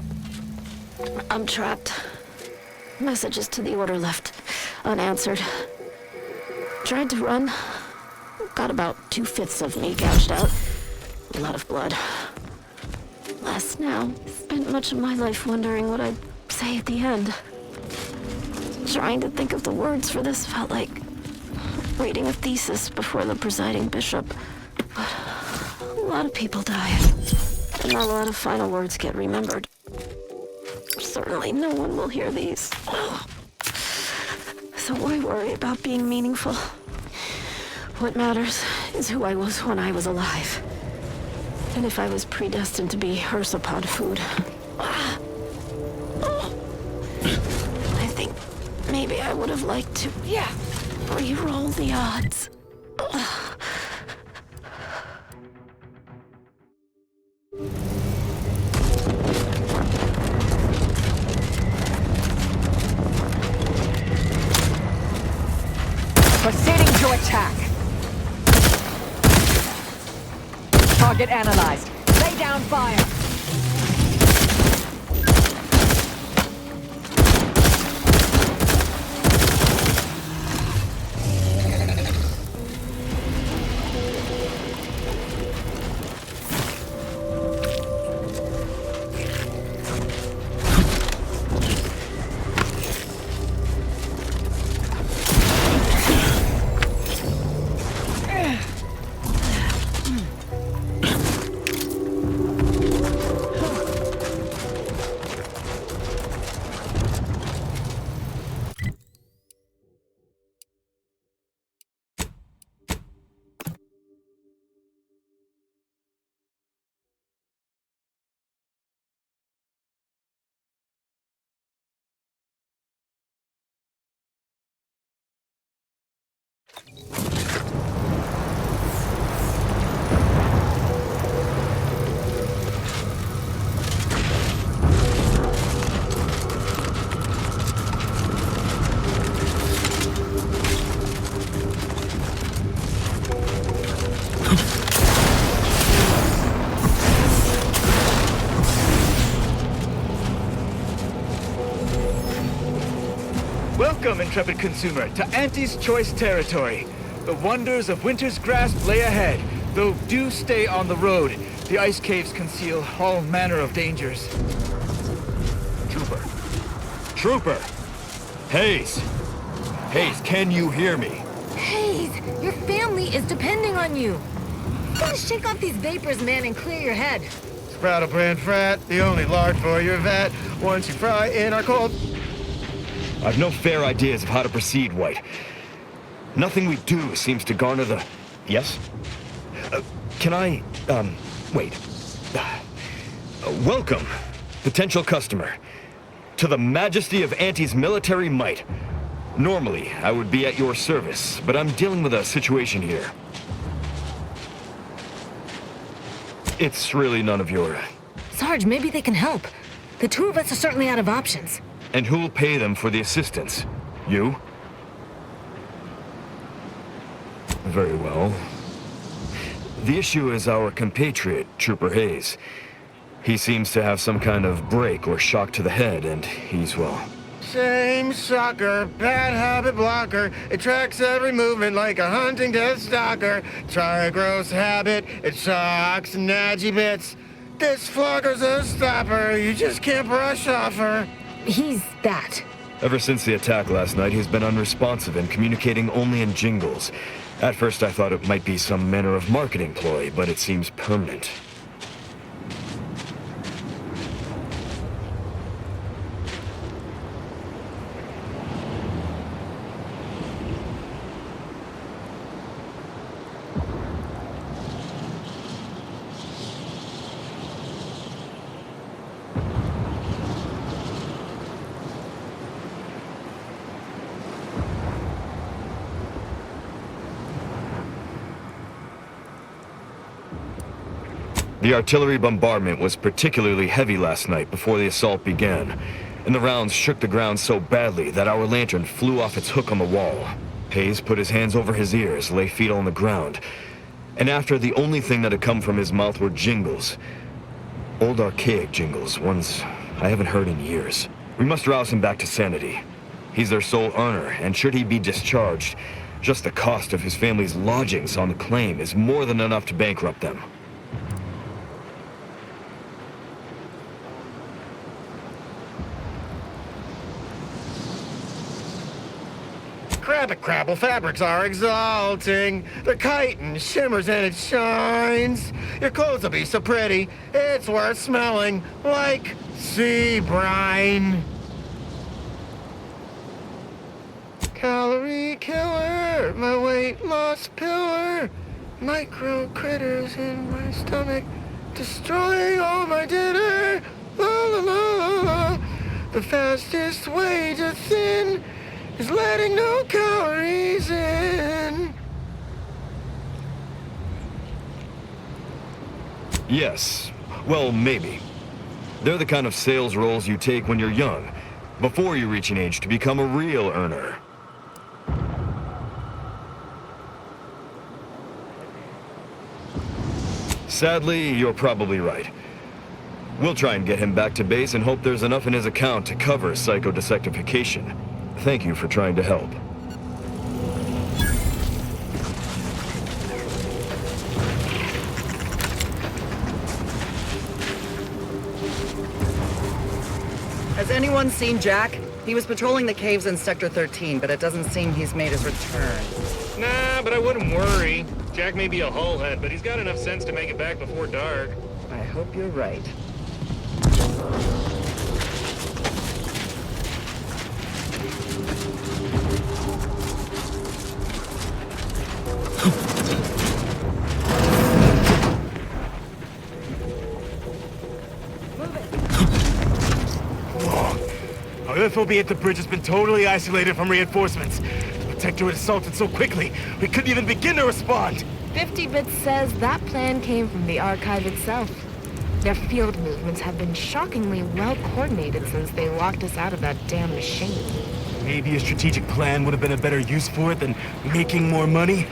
I'm trapped. Messages to the Order left unanswered. Tried to run. Got about 2/5 of me gouged out. A lot of blood. Less now. Spent much of my life wondering what I'd say at the end. Trying to think of the words for this felt like reading a thesis before the presiding bishop. But a lot of people die. And not a lot of final words get remembered. Certainly no one will hear these. So why worry about being meaningful? What matters is who I was when I was alive. And if I was predestined to be Ursapod food. I think maybe I would have liked to, re-roll the odds. Proceeding to attack. Target analyzed. Lay down fire. Welcome, intrepid consumer, to Auntie's Choice territory. The wonders of winter's grasp lay ahead, though do stay on the road. The ice caves conceal all manner of dangers. Trooper. Trooper! Hayes! Hayes, can you hear me? Hayes, your family is depending on you. You gotta shake off these vapors, man, and clear your head. Sproutle brand frat, the only lard for your vat. Once you fry in our cold. I've no fair ideas of how to proceed, White. Nothing we do seems to garner the... Yes? Can I... wait. Welcome, potential customer, to the majesty of Auntie's military might. Normally, I would be at your service, but I'm dealing with a situation here. It's really none of your... Sarge, maybe they can help. The two of us are certainly out of options. And who'll pay them for the assistance? You? Very well. The issue is our compatriot, Trooper Hayes. He seems to have some kind of break or shock to the head, and he's, well... Same sucker, bad habit blocker. It tracks every movement like a hunting death stalker. Try a gross habit, it shocks and nadgy bits. This flogger's a stopper, you just can't brush off her. He's that. Ever since the attack last night, he's been unresponsive and communicating only in jingles. At first I thought it might be some manner of marketing ploy, but it seems permanent. The artillery bombardment was particularly heavy last night before the assault began, and the rounds shook the ground so badly that our lantern flew off its hook on the wall. Hayes put his hands over his ears, lay feet on the ground, and after the only thing that had come from his mouth were jingles, Old archaic jingles, ones I haven't heard in years. We must rouse him back to sanity. He's their sole earner, and should he be discharged, just the cost of his family's lodgings on the claim is more than enough to bankrupt them. Crabbit Crabble fabrics are exalting. The chitin shimmers and it shines. Your clothes will be so pretty, it's worth smelling like sea brine. Calorie killer, my weight loss pillar. Micro critters in my stomach, destroying all my dinner. La la la la la. The fastest way to thin is letting no calories in. Yes. Well, maybe. They're the kind of sales roles you take when you're young, before you reach an age to become a real earner. Sadly, you're probably right. We'll try and get him back to base and hope there's enough in his account to cover psychodesectification. Thank you for trying to help. Has anyone seen Jack? He was patrolling the caves in Sector 13, but it doesn't seem he's made his return. Nah, but I wouldn't worry. Jack may be a hullhead, but he's got enough sense to make it back before dark. I hope you're right. Our FOB at the bridge has been totally isolated from reinforcements. The Protectorate assaulted so quickly, we couldn't even begin to respond. 50-Bit says that plan came from the Archive itself. Their field movements have been shockingly well coordinated since they locked us out of that damn machine. Maybe a strategic plan would have been a better use for it than making more money.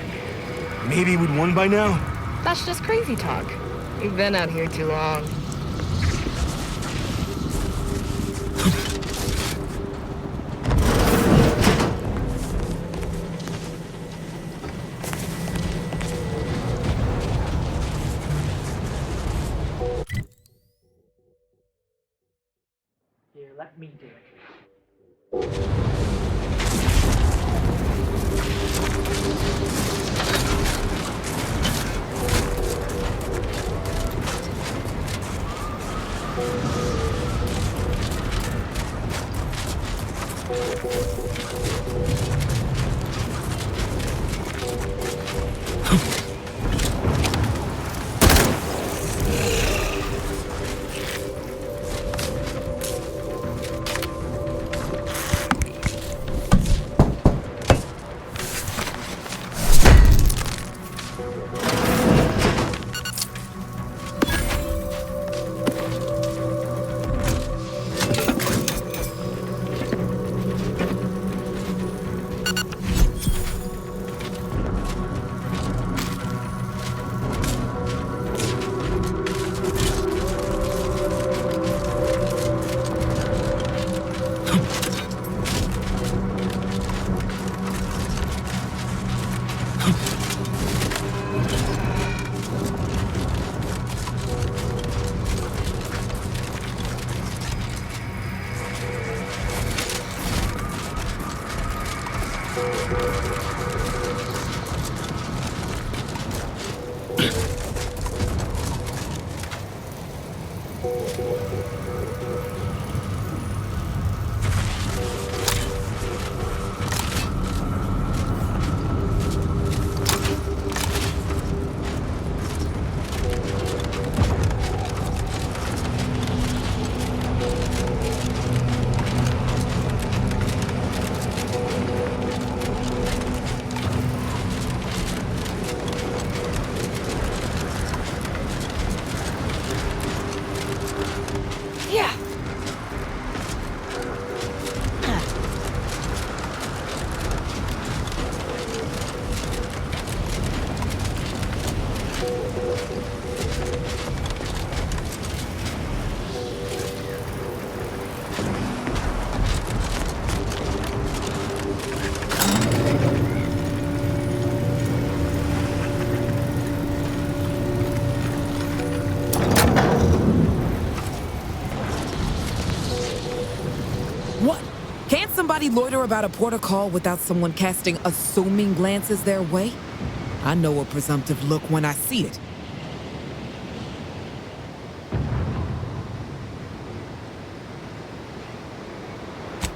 Maybe we'd won by now. That's just crazy talk. We've been out here too long. Here, let me do it. anybody loiter about a protocol without someone casting assuming glances their way? I know a presumptive look when I see it.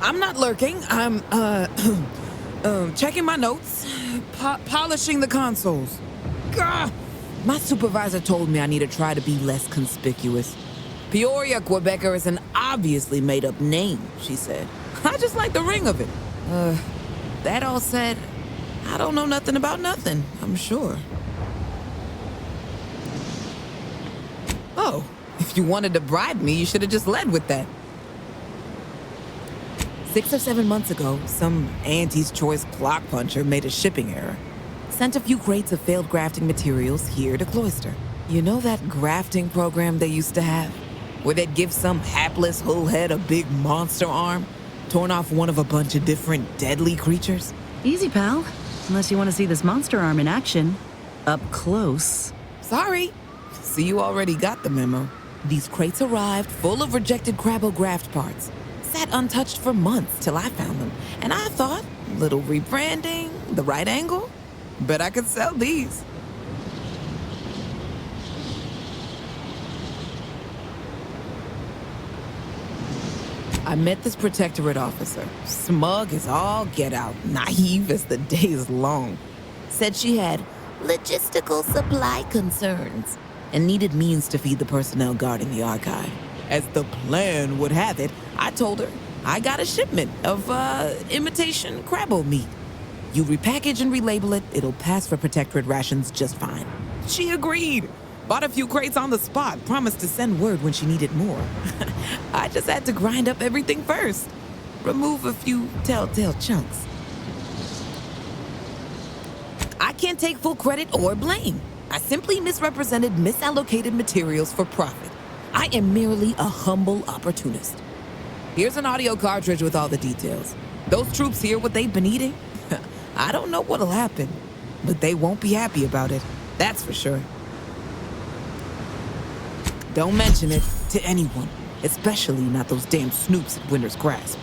I'm not lurking. I'm, checking my notes, polishing the consoles. Gah! My supervisor told me I need to try to be less conspicuous. Peoria, Quebecer is an obviously made-up name, she said. I just like the ring of it. That all said, I don't know nothing about nothing, I'm sure. Oh, if you wanted to bribe me, you should have just led with that. 6 or 7 months ago, some Auntie's Choice clock puncher made a shipping error. Sent a few crates of failed grafting materials here to Cloister. You know that grafting program they used to have? Where they'd give some hapless hullhead a big monster arm, torn off one of a bunch of different deadly creatures? Easy, pal. Unless you want to see this monster arm in action. Up close. Sorry. See, you already got the memo. These crates arrived full of rejected Crabbo graft parts. Sat untouched for months till I found them. And I thought, little rebranding, the right angle? Bet I could sell these. I met this Protectorate officer. Smug as all get out, naive as the day is long. Said she had logistical supply concerns and needed means to feed the personnel guarding the archive. As the plan would have it, I told her I got a shipment of, imitation Crabbo meat. You repackage and relabel it, it'll pass for Protectorate rations just fine. She agreed. Bought a few crates on the spot, promised to send word when she needed more. I just had to grind up everything first. Remove a few telltale chunks. I can't take full credit or blame. I simply misrepresented misallocated materials for profit. I am merely a humble opportunist. Here's an audio cartridge with all the details. Those troops hear what they've been eating? I don't know what'll happen, but they won't be happy about it. That's for sure. Don't mention it to anyone, especially not those damn snoops at Winter's Grasp.